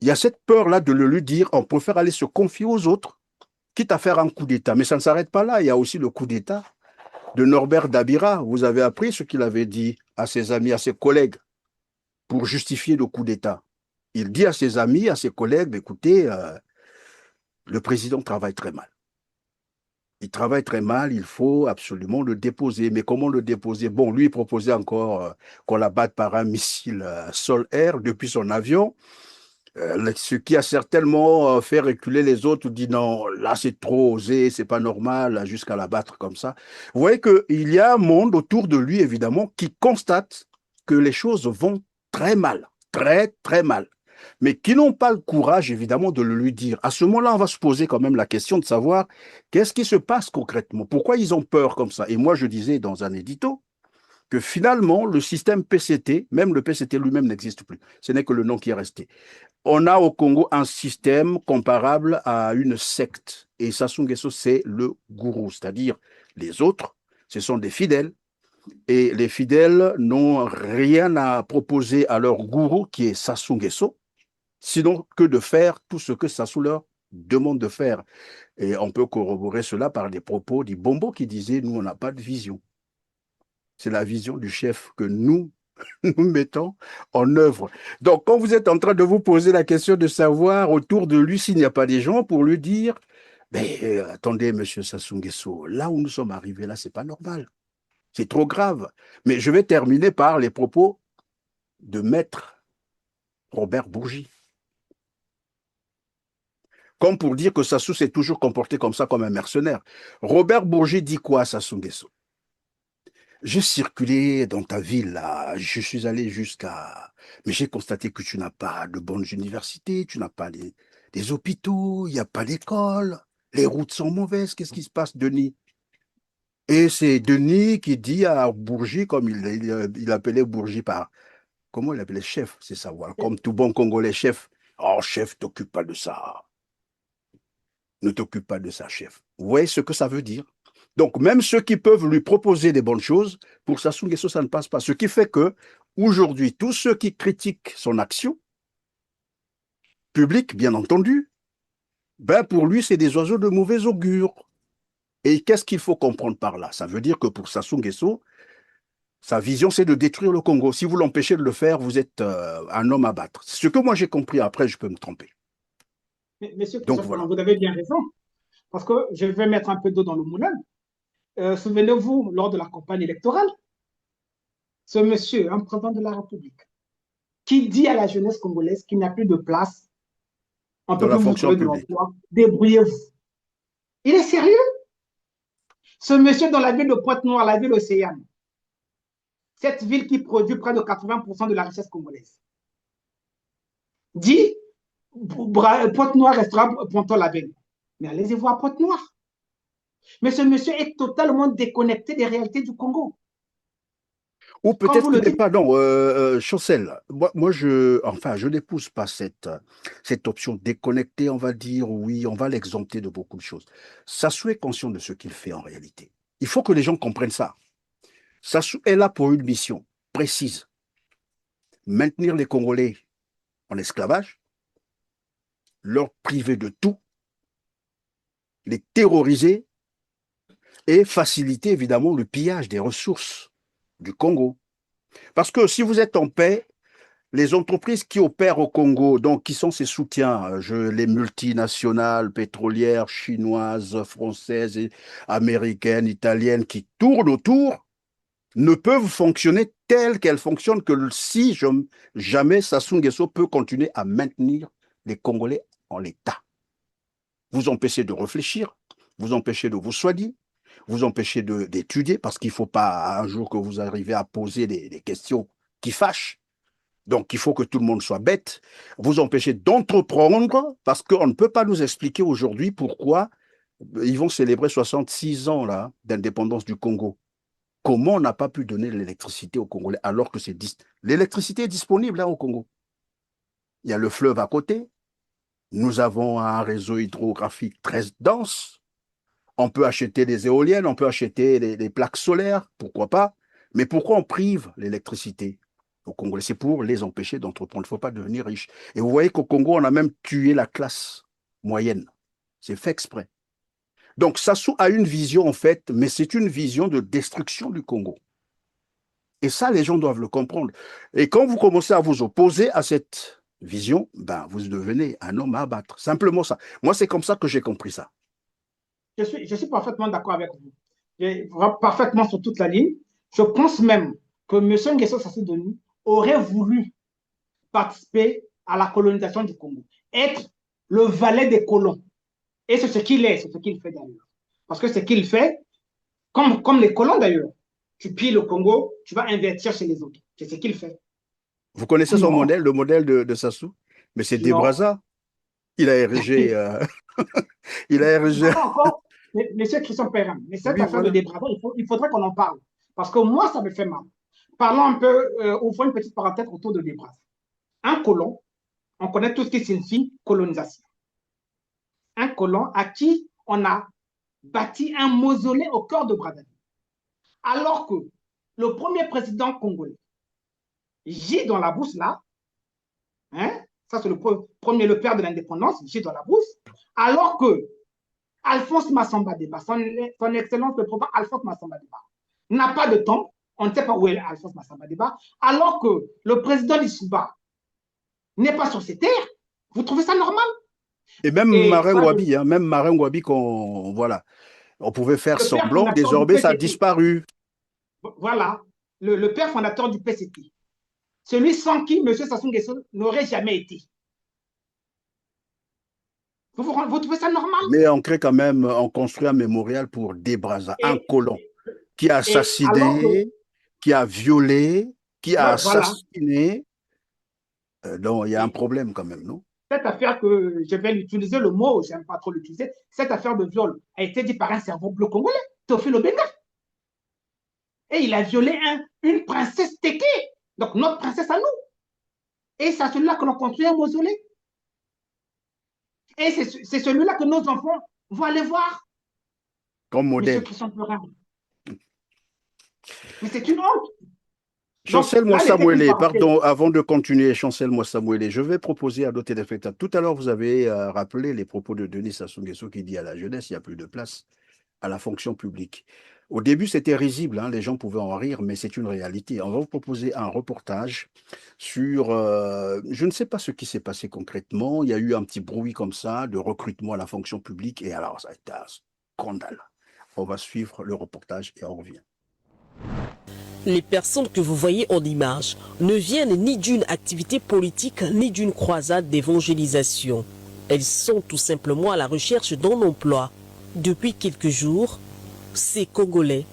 Il y a cette peur-là de le lui dire, on préfère aller se confier aux autres, quitte à faire un coup d'État. Mais ça ne s'arrête pas là, il y a aussi le coup d'État de Norbert Dabira. Vous avez appris ce qu'il avait dit à ses amis, à ses collègues, pour justifier le coup d'État. Il dit à ses amis, à ses collègues, écoutez, le président travaille très mal. Il travaille très mal, il faut absolument le déposer. Mais comment le déposer? Bon, lui, il proposait encore qu'on l'abatte par un missile sol-air depuis son avion, ce qui a certainement fait reculer les autres, dit non, là c'est trop osé, c'est pas normal, jusqu'à l'abattre comme ça. Vous voyez qu'il y a un monde autour de lui, évidemment, qui constate que les choses vont très mal, très, très mal, mais qui n'ont pas le courage, évidemment, de le lui dire. À ce moment-là, on va se poser quand même la question de savoir qu'est-ce qui se passe concrètement, pourquoi ils ont peur comme ça. Et moi, je disais dans un édito que finalement, le système PCT, même le PCT lui-même n'existe plus. Ce n'est que le nom qui est resté. On a au Congo un système comparable à une secte. Et Sassou Nguesso, c'est le gourou, c'est-à-dire les autres, ce sont des fidèles. Et les fidèles n'ont rien à proposer à leur gourou, qui est Sassou Nguesso, sinon que de faire tout ce que Sassou leur demande de faire. Et on peut corroborer cela par des propos d'Ibombo qui disait « Nous, on n'a pas de vision. C'est la vision du chef que nous mettons en œuvre. » Donc, quand vous êtes en train de vous poser la question de savoir autour de lui s'il n'y a pas des gens pour lui dire « Mais attendez, monsieur Sassou Nguesso, là où nous sommes arrivés, là, c'est pas normal. C'est trop grave. » Mais je vais terminer par les propos de maître Robert Bourgi. Comme pour dire que Sassou s'est toujours comporté comme ça, comme un mercenaire. Robert Bourgi dit quoi à Sassou Nguesso? J'ai circulé dans ta ville, là, je suis allé jusqu'à... Mais j'ai constaté que tu n'as pas de bonnes universités, tu n'as pas des hôpitaux, il n'y a pas d'école, les routes sont mauvaises, qu'est-ce qui se passe, Denis? Et c'est Denis qui dit à Bourgi, comme il appelait Bourgi par... Comment il appelait chef, c'est ça, voilà, comme tout bon Congolais chef. Oh, chef, t'occupe pas de ça. Ne t'occupe pas de ça, chef. Vous voyez ce que ça veut dire? Donc, même ceux qui peuvent lui proposer des bonnes choses, pour Sassou Nguesso, ça ne passe pas. Ce qui fait que, aujourd'hui, tous ceux qui critiquent son action, publique, bien entendu, ben pour lui, c'est des oiseaux de mauvais augure. Et qu'est-ce qu'il faut comprendre par là? Ça veut dire que pour Sassou Nguesso, sa vision, c'est de détruire le Congo. Si vous l'empêchez de le faire, vous êtes un homme à battre. C'est ce que moi j'ai compris. Après, je peux me tromper. Monsieur Donc, Christophe, voilà. vous avez bien raison. Parce que je vais mettre un peu d'eau dans le moulin. Souvenez-vous, lors de la campagne électorale, ce monsieur, un président de la République, qui dit à la jeunesse congolaise qu'il n'y a plus de place, on ne Dans peut la plus vous fonction trouver de publique. l'emploi, débrouillez-vous. Il est sérieux? Ce monsieur dans la ville de Pointe-Noire, la ville océane, cette ville qui produit près de 80% de la richesse congolaise, dit Pointe-Noire restera Ponton-Label. Mais allez-y voir Pointe-Noire. Mais ce monsieur est totalement déconnecté des réalités du Congo. Ou Quand peut-être vous qu'il le n'est dites, pas, non, Chancel, moi je n'épouse pas cette option déconnectée, on va dire, oui, on va l'exempter de beaucoup de choses. Sassou est conscient de ce qu'il fait en réalité. Il faut que les gens comprennent ça. Sassou est là pour une mission précise. Maintenir les Congolais en esclavage, leur priver de tout, les terroriser et faciliter évidemment le pillage des ressources du Congo. Parce que si vous êtes en paix, Les entreprises qui opèrent au Congo, donc qui sont ses soutiens, les multinationales pétrolières chinoises, françaises, américaines, italiennes, qui tournent autour, ne peuvent fonctionner telles qu'elles fonctionnent que si jamais Sassou Nguesso peut continuer à maintenir les Congolais en l'état. Vous empêchez de réfléchir, vous empêchez de vous soigner, vous empêchez d'étudier, parce qu'il ne faut pas un jour que vous arrivez à poser des questions qui fâchent. Donc, il faut que tout le monde soit bête. Vous empêchez d'entreprendre, parce qu'on ne peut pas nous expliquer aujourd'hui pourquoi ils vont célébrer 66 ans d'indépendance du Congo. Comment on n'a pas pu donner l'électricité aux Congolais alors que l'électricité est disponible au Congo. Il y a le fleuve à côté. Nous avons un réseau hydrographique très dense. On peut acheter des éoliennes, on peut acheter des plaques solaires, pourquoi pas. Mais pourquoi on prive l'électricité aux Congolais? C'est pour les empêcher d'entreprendre. Il ne faut pas devenir riche. Et vous voyez qu'au Congo, on a même tué la classe moyenne. C'est fait exprès. Donc, Sassou a une vision, en fait, mais c'est une vision de destruction du Congo. Et ça, les gens doivent le comprendre. Et quand vous commencez à vous opposer à cette vision, vous devenez un homme à abattre. Simplement ça. Moi, c'est comme ça que j'ai compris ça. Je suis parfaitement d'accord avec vous. Parfaitement sur toute la ligne. Je pense même que M. Nguesso Sassou Doni aurait voulu participer à la colonisation du Congo, être le valet des colons. Et c'est ce qu'il est, c'est ce qu'il fait d'ailleurs. Parce que ce qu'il fait, comme les colons d'ailleurs, tu pilles le Congo, tu vas investir chez les autres. C'est ce qu'il fait. Vous connaissez son modèle, le modèle de Sassou? Mais c'est Debraza. Il a érigé... il a érigé... Encore, monsieur Christian Perrin, mais cette affaire de Debraza, il faudrait qu'on en parle. Parce que moi, ça me fait mal. Parlons un peu, ouvrons une petite parenthèse autour de Debraza. Un colon, on connaît tout ce qui signifie colonisation. Un colon à qui on a bâti un mausolée au cœur de Brazzaville. Alors que le premier président congolais, J. dans la Brousse, là, ça c'est le père de l'indépendance, J. dans la Brousse, alors que Alphonse Massamba Deba, son excellence le président Alphonse Massamba Deba, n'a pas de temps, on ne sait pas où est Alphonse Massamba Deba, alors que le président Lissouba n'est pas sur ses terres, vous trouvez ça normal? Et même Marin Wabi, on pouvait faire semblant, désormais ça a disparu. Voilà, le père fondateur du PCT. Celui sans qui M. Sassou Nguesso n'aurait jamais été. Vous trouvez ça normal? Mais on crée quand même, on construit un mémorial pour Debraza, un colon qui a assassiné, qui a violé, qui a assassiné. Donc il y a un problème quand même, non? Cette affaire que je vais utiliser le mot, je n'aime pas trop l'utiliser, cette affaire de viol a été dite par un cerveau bleu congolais, Théophile Obenga. Et il a violé une princesse Téké, donc notre princesse à nous. Et c'est à celui-là que l'on construit un mausolée. Et c'est celui-là que nos enfants vont aller voir. Comme modèle. Mais c'est une honte. Chancel Mouassamouélé, pardon, avant de continuer, Chancel Mouassamouélé, je vais proposer à nos téléspectateurs. Tout à l'heure, vous avez rappelé les propos de Denis Sassou Nguesso qui dit à la jeunesse, il n'y a plus de place à la fonction publique. Au début, c'était risible, les gens pouvaient en rire, mais c'est une réalité. On va vous proposer un reportage sur, je ne sais pas ce qui s'est passé concrètement, il y a eu un petit bruit comme ça de recrutement à la fonction publique, et alors ça a été un scandale. On va suivre le reportage et on revient. Les personnes que vous voyez en image ne viennent ni d'une activité politique ni d'une croisade d'évangélisation. Elles sont tout simplement à la recherche d'un emploi. Depuis quelques jours, ces Congolais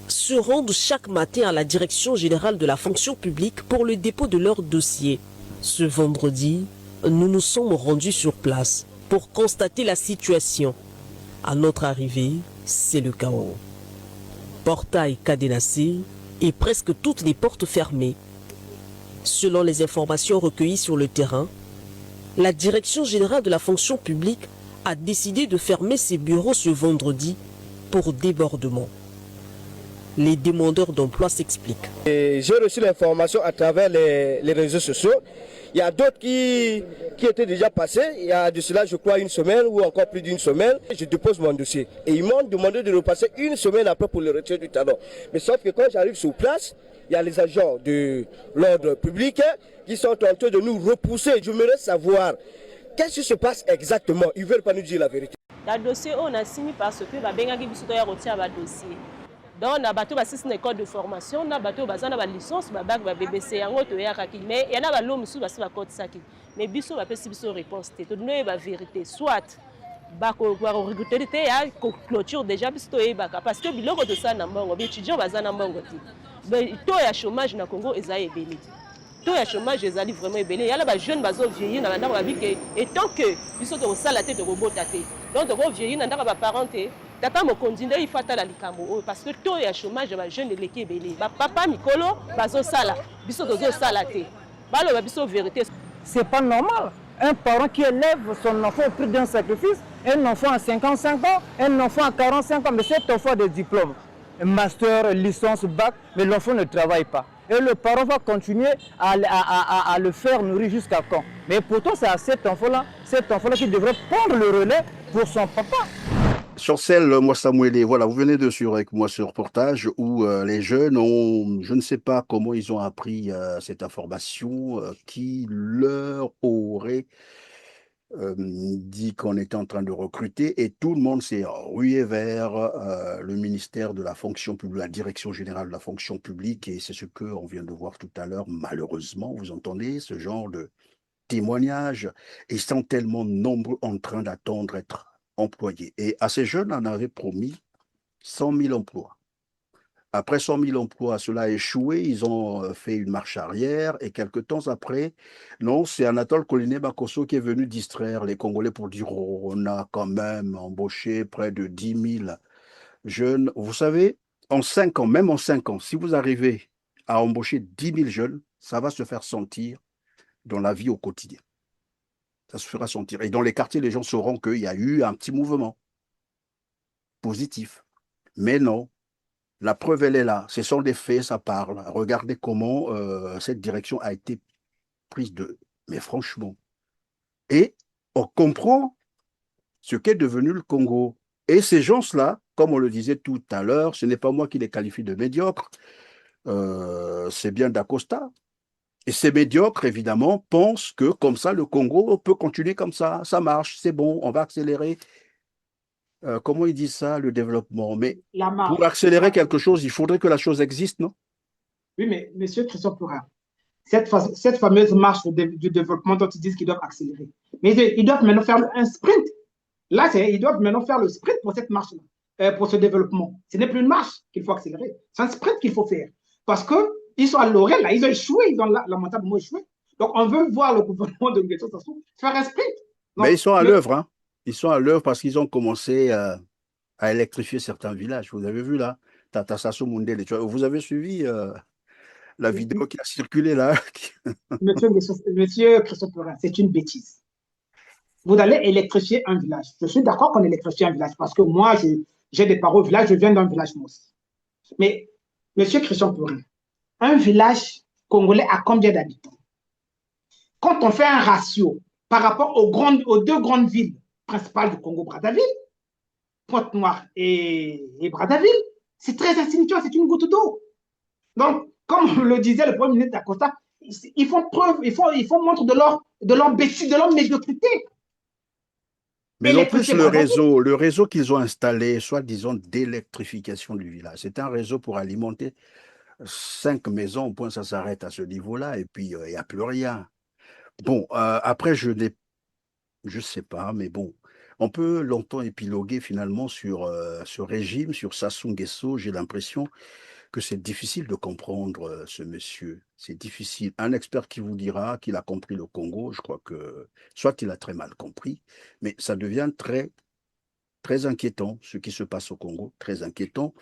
se rendent chaque matin à la direction générale de la fonction publique pour le dépôt de leur dossier. Ce vendredi, nous nous sommes rendus sur place pour constater la situation. À notre arrivée, c'est le chaos. Portail cadenassé et presque toutes les portes fermées. Selon les informations recueillies sur le terrain, la direction générale de la fonction publique a décidé de fermer ses bureaux ce vendredi pour débordement. Les demandeurs d'emploi s'expliquent. J'ai reçu l'information à travers les réseaux sociaux. Il y a d'autres qui étaient déjà passés. Il y a de cela, je crois, une semaine ou encore plus d'une semaine. Je dépose mon dossier. Et ils m'ont demandé de repasser une semaine après pour le retrait du talon. Mais sauf que quand j'arrive sur place, il y a les agents de l'ordre public qui sont en train de nous repousser. Je voudrais savoir qu'est-ce qui se passe exactement. Ils ne veulent pas nous dire la vérité. Le dossier, on a signé parce que la retient le dossier. Donc, on a battu une école de formation, on a battu une licence, on a battu BBC, mais il y en a l'homme qui a code saki. Mais biso va pesi biso réponse te donner la vérité soit bako recruter te ya clôture déjà biso baka parce que biloko de ça na mbongo bi étudiant baza na mbongo ti mais to ya chômage na Congo eza ebele to ya chômage ezali vraiment ebele ya la ba jeune bazo vieillir na banda ba bike et tant que biso to sala te to robota te donc to vieillir na ndaka ba parent te tata mo kondinde il faut la likambo parce que to ya chômage ba jeune eleki ebele ba papa mikolo bazo sala biso to sala te balo ba biso vérité. C'est pas normal. Un parent qui élève son enfant au prix d'un sacrifice, un enfant à 55 ans, un enfant à 45 ans, mais cet enfant a des diplômes, master, licence, bac, mais l'enfant ne travaille pas. Et le parent va continuer à le faire nourrir jusqu'à quand? Mais pourtant, c'est à cet enfant-là qui devrait prendre le relais pour son papa. Chancel Moissamouélé, voilà, vous venez de suivre avec moi ce reportage où les jeunes ont, je ne sais pas comment ils ont appris cette information, qui leur aurait dit qu'on était en train de recruter et tout le monde s'est rué vers le ministère de la fonction publique, la direction générale de la fonction publique et c'est ce qu'on vient de voir tout à l'heure. Malheureusement, vous entendez ce genre de témoignages et ils sont tellement nombreux en train d'attendre être employés. Et à ces jeunes, on avait promis 100 000 emplois. Après 100 000 emplois, cela a échoué. Ils ont fait une marche arrière. Et quelques temps après, non, c'est Anatole Coliné Bakosso qui est venu distraire les Congolais pour dire oh, on a quand même embauché près de 10 000 jeunes. Vous savez, en 5 ans, même en 5 ans, si vous arrivez à embaucher 10 000 jeunes, ça va se faire sentir dans la vie au quotidien. Ça se fera sentir. Et dans les quartiers, les gens sauront qu'il y a eu un petit mouvement positif. Mais non, la preuve, elle est là. Ce sont des faits, ça parle. Regardez comment cette direction a été prise de... Mais franchement. Et on comprend ce qu'est devenu le Congo. Et ces gens-là, comme on le disait tout à l'heure, ce n'est pas moi qui les qualifie de médiocres, c'est bien d'Acosta. Et ces médiocres, évidemment, pensent que comme ça, le Congo peut continuer comme ça marche, c'est bon, on va accélérer. Comment ils disent ça, le développement? Mais pour accélérer quelque chose, il faudrait que la chose existe, non? Oui, mais monsieur Christophe Pourra, cette fameuse marche du développement dont ils disent qu'ils doivent accélérer, mais ils doivent maintenant faire un sprint. Là, ils doivent maintenant faire le sprint pour cette marche-là, pour ce développement. Ce n'est plus une marche qu'il faut accélérer, c'est un sprint qu'il faut faire. Parce qu'ils sont à l'oreille, là, ils ont échoué, ils ont lamentablement échoué. Donc, on veut voir le gouvernement de Nguesson Sassou faire un sprint. Donc, mais ils sont à l'œuvre, hein. Ils sont à l'œuvre parce qu'ils ont commencé à électrifier certains villages. Vous avez vu là, Tata Sassou Mundele. Vous avez suivi la vidéo qui a circulé là. Monsieur Christophe Perrin, c'est une bêtise. Vous allez électrifier un village. Je suis d'accord qu'on électrifie un village parce que moi, j'ai des parents au village, je viens d'un village moi aussi. Mais, monsieur Christophe Perrin, un village congolais a combien d'habitants? Quand on fait un ratio par rapport aux deux grandes villes principales du Congo-Brazzaville, Pointe-Noire et Brazzaville, c'est très insignifiant, c'est une goutte d'eau. Donc, comme le disait le Premier ministre d'Acosta, ils font preuve, ils font montre de leur médiocrité. Mais en plus, le réseau qu'ils ont installé, soi-disant d'électrification du village, c'est un réseau pour alimenter 5 maisons, au point ça s'arrête à ce niveau-là, et puis il n'y a plus rien. Bon, après, je sais pas, mais bon, on peut longtemps épiloguer finalement sur ce régime, sur Sassou Nguesso. J'ai l'impression que c'est difficile de comprendre ce monsieur. C'est difficile. Un expert qui vous dira qu'il a compris le Congo, je crois que soit il a très mal compris, mais ça devient très, très inquiétant, ce qui se passe au Congo, très inquiétant.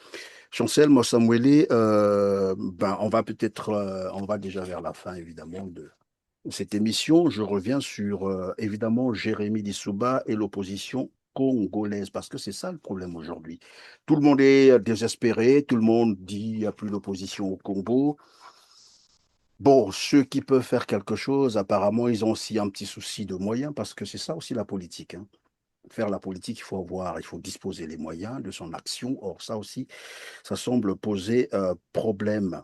Chancel Moissamouélé, on va déjà vers la fin, évidemment, de cette émission. Je reviens sur, évidemment, Jérémy Lissouba et l'opposition congolaise, parce que c'est ça le problème aujourd'hui. Tout le monde est désespéré, tout le monde dit qu'il n'y a plus d'opposition au Congo. Bon, ceux qui peuvent faire quelque chose, apparemment, ils ont aussi un petit souci de moyens, parce que c'est ça aussi la politique, hein. Faire la politique, il faut disposer les moyens de son action. Or, ça aussi, ça semble poser problème.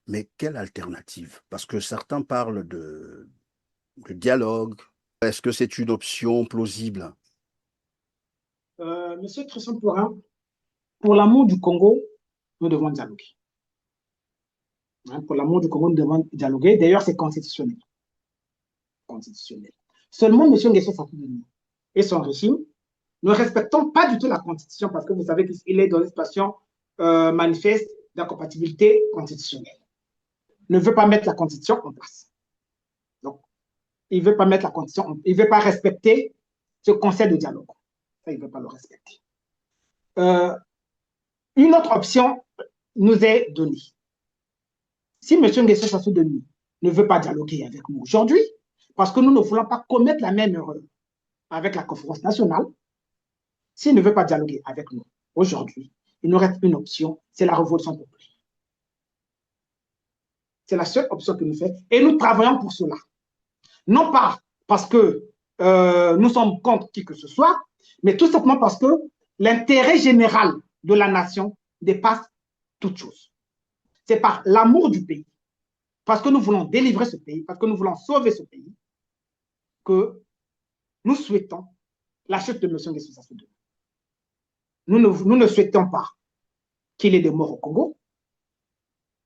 Mais quelle alternative? Parce que certains parlent de dialogue. Est-ce que c'est une option plausible? Monsieur Christian Pourin, pour l'amour du Congo, nous devons dialoguer. Pour l'amour du Congo, nous devons dialoguer. D'ailleurs, c'est constitutionnel. Seulement, M. Nguesso Sassou-Nguesso et son régime ne respectant pas du tout la Constitution parce que vous savez qu'il est dans une situation manifeste d'incompatibilité constitutionnelle. Ne veut pas mettre la Constitution en place. Donc, il ne veut pas mettre la Constitution, il ne veut pas respecter ce conseil de dialogue. Ça, il ne veut pas le respecter. Une autre option nous est donnée. Si M. Nguesso Sassou-Nguesso ne veut pas dialoguer avec nous aujourd'hui, parce que nous ne voulons pas commettre la même erreur avec la conférence nationale, s'il ne veut pas dialoguer avec nous aujourd'hui, il nous reste une option, c'est la révolution populaire. C'est la seule option que nous faisons et nous travaillons pour cela. Non pas parce que nous sommes contre qui que ce soit, mais tout simplement parce que l'intérêt général de la nation dépasse toute chose. C'est par l'amour du pays, parce que nous voulons délivrer ce pays, parce que nous voulons sauver ce pays, que nous souhaitons la chute de M. Nguesso Sassou-Nguesso. Nous ne souhaitons pas qu'il y ait des morts au Congo.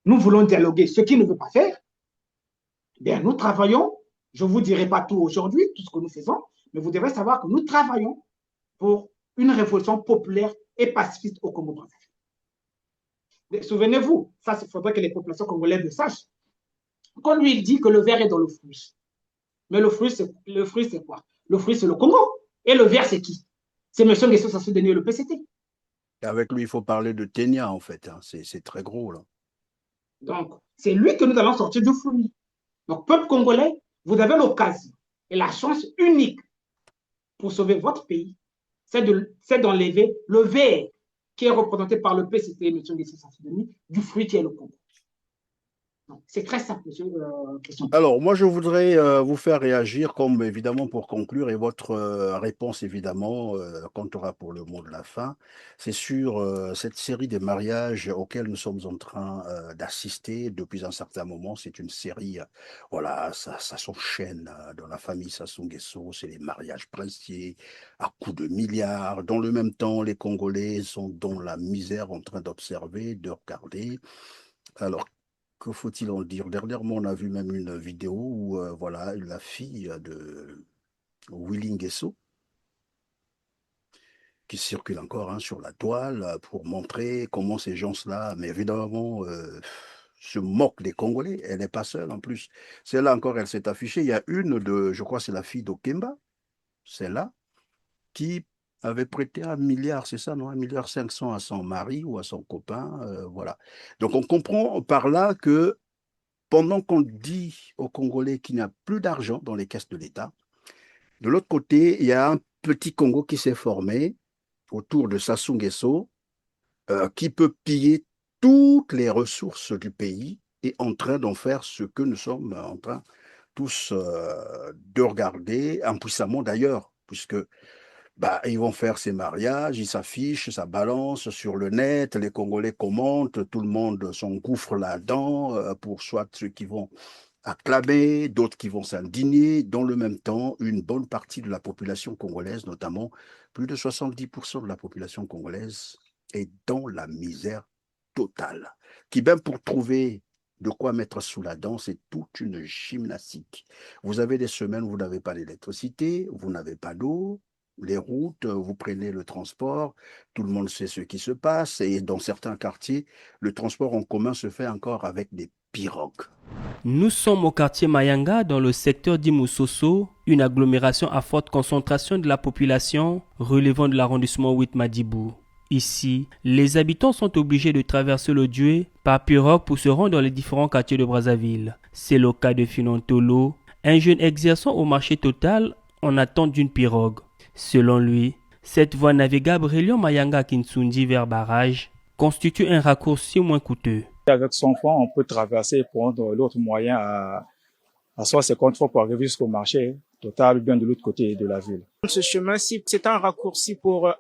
Nous voulons dialoguer. Ce qu'il ne veut pas faire, bien, nous travaillons. Je ne vous dirai pas tout aujourd'hui, tout ce que nous faisons, mais vous devrez savoir que nous travaillons pour une révolution populaire et pacifiste au Congo-Brazzaville. Souvenez-vous, ça, il faudrait que les populations congolaises le sachent. Quand lui, il dit que le verre est dans le fruit. Mais le fruit, c'est quoi? Le fruit, c'est le Congo. Et le verre, c'est qui? C'est M. Nguesso Sassou-Nguesso et le PCT. Avec lui, il faut parler de Ténia, en fait. Hein. C'est très gros, là. Donc, c'est lui que nous allons sortir du fruit. Donc, peuple congolais, vous avez l'occasion et la chance unique pour sauver votre pays, c'est d'enlever le verre qui est représenté par le PCT, M. Nguesso Sassou-Nguesso, du fruit qui est le Congo. C'est très simple, monsieur. Alors, moi, je voudrais vous faire réagir, comme évidemment pour conclure, et votre réponse, évidemment, comptera pour le mot de la fin. C'est sur cette série de mariages auxquels nous sommes en train d'assister depuis un certain moment. C'est une série, voilà, ça s'enchaîne dans la famille Sassou Nguesso. C'est les mariages princiers à coups de milliards. Dans le même temps, les Congolais sont dans la misère en train d'observer, de regarder. Alors, que faut-il en dire? Dernièrement, on a vu même une vidéo où, voilà, la fille de Willy Nguesso, qui circule encore hein, sur la toile pour montrer comment ces gens-là, mais évidemment, se moquent des Congolais. Elle n'est pas seule en plus. Celle-là encore, elle s'est affichée. Il y a une de, je crois, c'est la fille d'Okemba, celle-là, qui avait prêté 1 milliard, c'est ça, non? 1,5 milliard à son mari ou à son copain, voilà. Donc, on comprend par là que pendant qu'on dit aux Congolais qu'il n'y a plus d'argent dans les caisses de l'État, de l'autre côté, il y a un petit Congo qui s'est formé autour de Sassou Nguesso, qui peut piller toutes les ressources du pays et en train d'en faire ce que nous sommes en train tous de regarder, impuissamment d'ailleurs, puisque ils vont faire ces mariages, ils s'affichent, ça balance sur le net, les Congolais commentent, tout le monde s'engouffre là-dedans, pour soit ceux qui vont acclamer, d'autres qui vont s'indigner. Dans le même temps, une bonne partie de la population congolaise, notamment plus de 70% de la population congolaise, est dans la misère totale. Qui même pour trouver de quoi mettre sous la dent, c'est toute une gymnastique. Vous avez des semaines où vous n'avez pas d'électricité, vous n'avez pas d'eau, les routes, vous prenez le transport, tout le monde sait ce qui se passe, et dans certains quartiers, le transport en commun se fait encore avec des pirogues. Nous sommes au quartier Mayanga, dans le secteur d'Imousoso, une agglomération à forte concentration de la population relevant de l'arrondissement 8 Madibou. Ici, les habitants sont obligés de traverser le Doué par pirogue pour se rendre dans les différents quartiers de Brazzaville. C'est le cas de Finontolo, un jeune exerçant au marché Total en attente d'une pirogue. Selon lui, cette voie navigable reliant Mayanga à Kinsundi vers Barrage constitue un raccourci moins coûteux. Avec son fond, on peut traverser et prendre l'autre moyen à 150 francs pour arriver jusqu'au marché Total, bien de l'autre côté de la ville. Ce chemin-ci, c'est un raccourci pour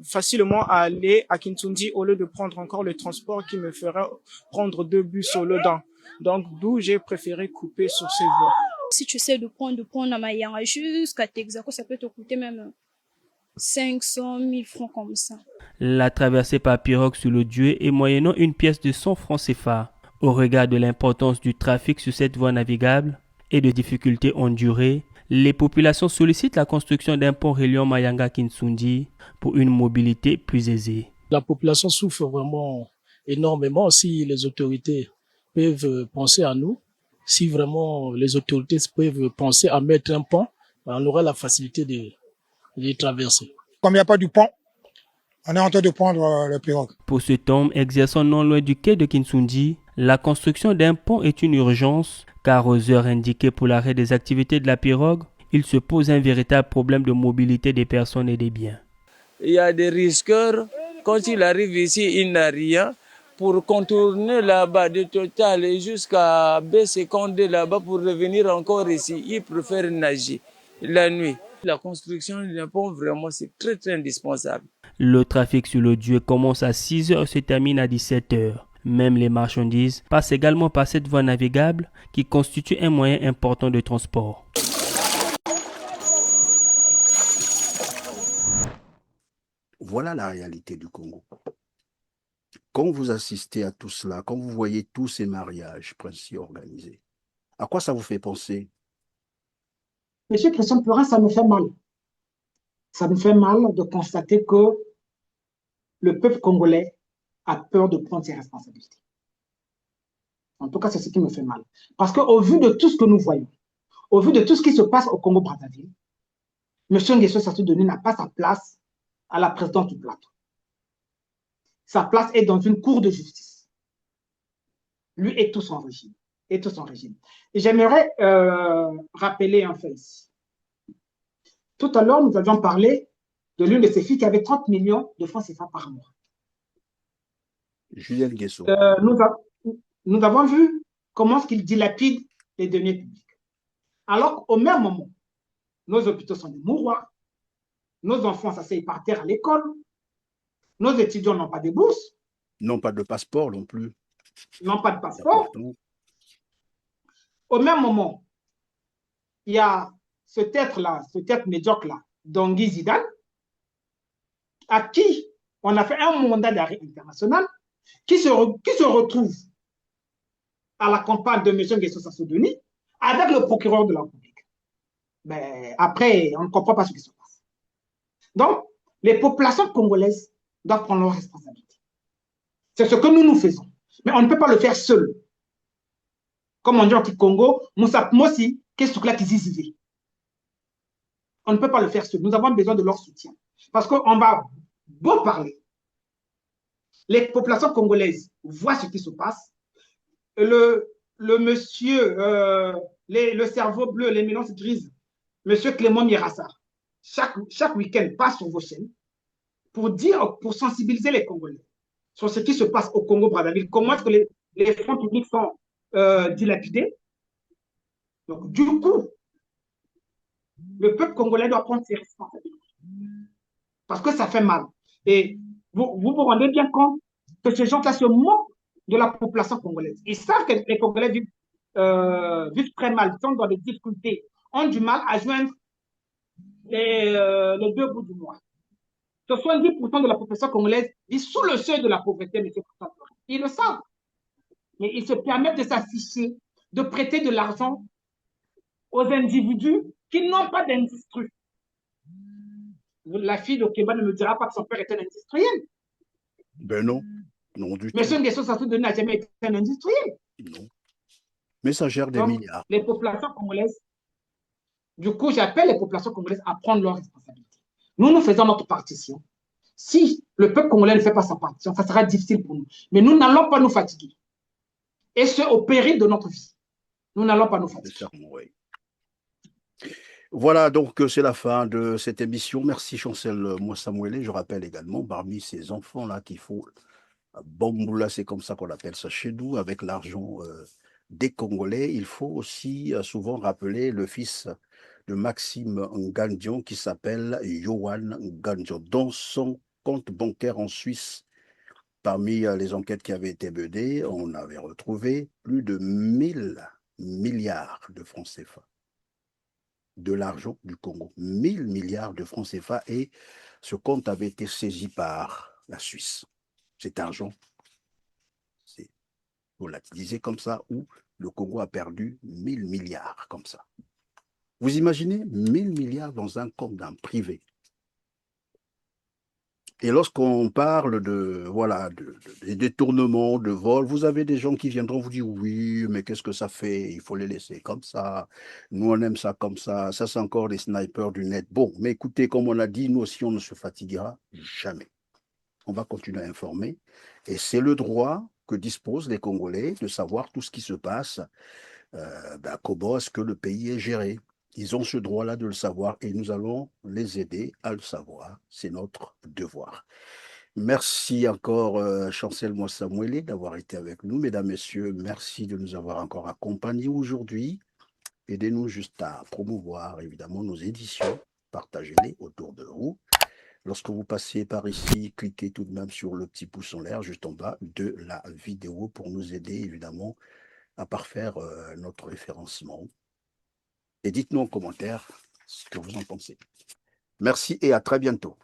facilement aller à Kinsundi au lieu de prendre encore le transport qui me ferait prendre 2 bus au lieu d'un. Donc, d'où j'ai préféré couper sur ces voies. Si tu essaies de prendre à Mayanga jusqu'à Texaco, ça peut te coûter même 500 000 francs comme ça. La traversée par pirogue sur le Dieu est moyennant une pièce de 100 francs CFA. Au regard de l'importance du trafic sur cette voie navigable et de difficultés endurées, les populations sollicitent la construction d'un pont reliant Mayanga-Kinsundi pour une mobilité plus aisée. La population souffre vraiment énormément. Si les autorités peuvent penser à nous, si vraiment les autorités peuvent penser à mettre un pont, on aura la facilité de traverser. Comme il n'y a pas de pont, on est en train de prendre le pirogue. Pour cet homme exerçant non loin du quai de Kinsundi, la construction d'un pont est une urgence, car aux heures indiquées pour l'arrêt des activités de la pirogue, il se pose un véritable problème de mobilité des personnes et des biens. Il y a des risqueurs. Quand il arrive ici, il n'a rien. Pour contourner là-bas de Total et jusqu'à B52 là-bas pour revenir encore ici, il préfère nager la nuit. La construction d'un pont, vraiment, c'est très, très indispensable. Le trafic sur le Dieu commence à 6 h et se termine à 17 h. Même les marchandises passent également par cette voie navigable qui constitue un moyen important de transport. Voilà la réalité du Congo. Quand vous assistez à tout cela, quand vous voyez tous ces mariages ainsi organisés, à quoi ça vous fait penser? Monsieur Christian Plorin, ça me fait mal. Ça me fait mal de constater que le peuple congolais a peur de prendre ses responsabilités. En tout cas, c'est ce qui me fait mal. Parce qu'au vu de tout ce que nous voyons, au vu de tout ce qui se passe au Congo-Brazzaville, M. Nguesso Sassou Denis n'a pas sa place à la présidence du plateau. Sa place est dans une cour de justice. Lui et tout son régime. Et j'aimerais rappeler un fait ici. Tout à l'heure, nous avions parlé de l'une de ses filles qui avait 30 millions de francs CFA par mois. Julien Nguesso. Nous avons vu comment est-ce qu'il dilapide les deniers publics. Alors qu'au même moment, nos hôpitaux sont des mouroirs, nos enfants s'asseyent par terre à l'école, nos étudiants n'ont pas de bourses. N'ont pas de passeport non plus. N'ont pas de passeport. Au même moment, il y a ce tête-là, ce tête médiocre-là, Dongui Zidane, à qui on a fait un mandat d'arrêt international, qui se retrouve à la campagne de M. Nguesso Sassou Denis avec le procureur de la République. Mais après, on ne comprend pas ce qui se passe. Donc, les populations congolaises doivent prendre leurs responsabilités. C'est ce que nous faisons. Mais on ne peut pas le faire seul. Comme on dit en Congo, Moussa Mosi, qu'est-ce que là qui zizivait? On ne peut pas le faire seul. Nous avons besoin de leur soutien. Parce qu'on va beau parler. Les populations congolaises voient ce qui se passe. Le monsieur, le cerveau bleu, les mélanges grises, monsieur Clément Mirassa, chaque week-end passe sur vos chaînes pour sensibiliser les Congolais sur ce qui se passe au Congo-Brazzaville, comment est-ce que les fonds publics sont dilapidés. Donc, du coup, le peuple congolais doit prendre ses responsabilités. Parce que ça fait mal. Et vous vous rendez bien compte que ces gens-là se moquent de la population congolaise. Ils savent que les Congolais vivent très mal, sont dans des difficultés, ont du mal à joindre les deux bouts du mois. 70% de la population congolaise vit sous le seuil de la pauvreté, M. Christophe. Ils le savent. Mais ils se permettent de s'afficher, de prêter de l'argent aux individus qui n'ont pas d'industrie. La fille de Kéba ne me dira pas que son père était un industriel. Ben non, non du tout. Mais Nguesso Sassou Denis n'a jamais été un industriel. Non. Messagère des milliards. Les populations congolaises, du coup, j'appelle les populations congolaises à prendre leurs responsabilités. Nous faisons notre partition. Si le peuple congolais ne fait pas sa partition, ça sera difficile pour nous. Mais nous n'allons pas nous fatiguer. Et ce, au péril de notre vie. Nous n'allons pas nous fatiguer. Oui. Voilà, donc c'est la fin de cette émission. Merci Chancel Mouassamouele. Je rappelle également, parmi ces enfants-là qu'il faut Bamboula, c'est comme ça qu'on appelle ça chez nous, avec l'argent des Congolais, il faut aussi souvent rappeler le fils de Maxime Ngandion qui s'appelle Yohan Ngandion. Dans son compte bancaire en Suisse, Parmi les enquêtes qui avaient été menées, on avait retrouvé plus de 1000 milliards de francs CFA. De l'argent du Congo. 1000 milliards de francs CFA et ce compte avait été saisi par la Suisse. Cet argent, c'est volatilisé comme ça, où le Congo a perdu 1000 milliards comme ça. Vous imaginez 1000 milliards dans un compte d'un privé. Et lorsqu'on parle de détournements, de vols, vous avez des gens qui viendront vous dire oui, mais qu'est-ce que ça fait? Il faut les laisser comme ça. Nous, on aime ça comme ça. Ça, c'est encore les snipers du net. Bon, mais écoutez, comme on l'a dit, nous aussi, on ne se fatiguera jamais. On va continuer à informer. Et c'est le droit que disposent les Congolais de savoir tout ce qui se passe. Comment est-ce que le pays est géré? Ils ont ce droit-là de le savoir et nous allons les aider à le savoir. C'est notre devoir. Merci encore, Chancel Mouassamouélé, d'avoir été avec nous. Mesdames, Messieurs, merci de nous avoir encore accompagnés aujourd'hui. Aidez-nous juste à promouvoir, évidemment, nos éditions. Partagez-les autour de vous. Lorsque vous passez par ici, cliquez tout de même sur le petit pouce en l'air juste en bas de la vidéo pour nous aider, évidemment, à parfaire notre référencement. Et dites-nous en commentaire ce que vous en pensez. Merci et à très bientôt.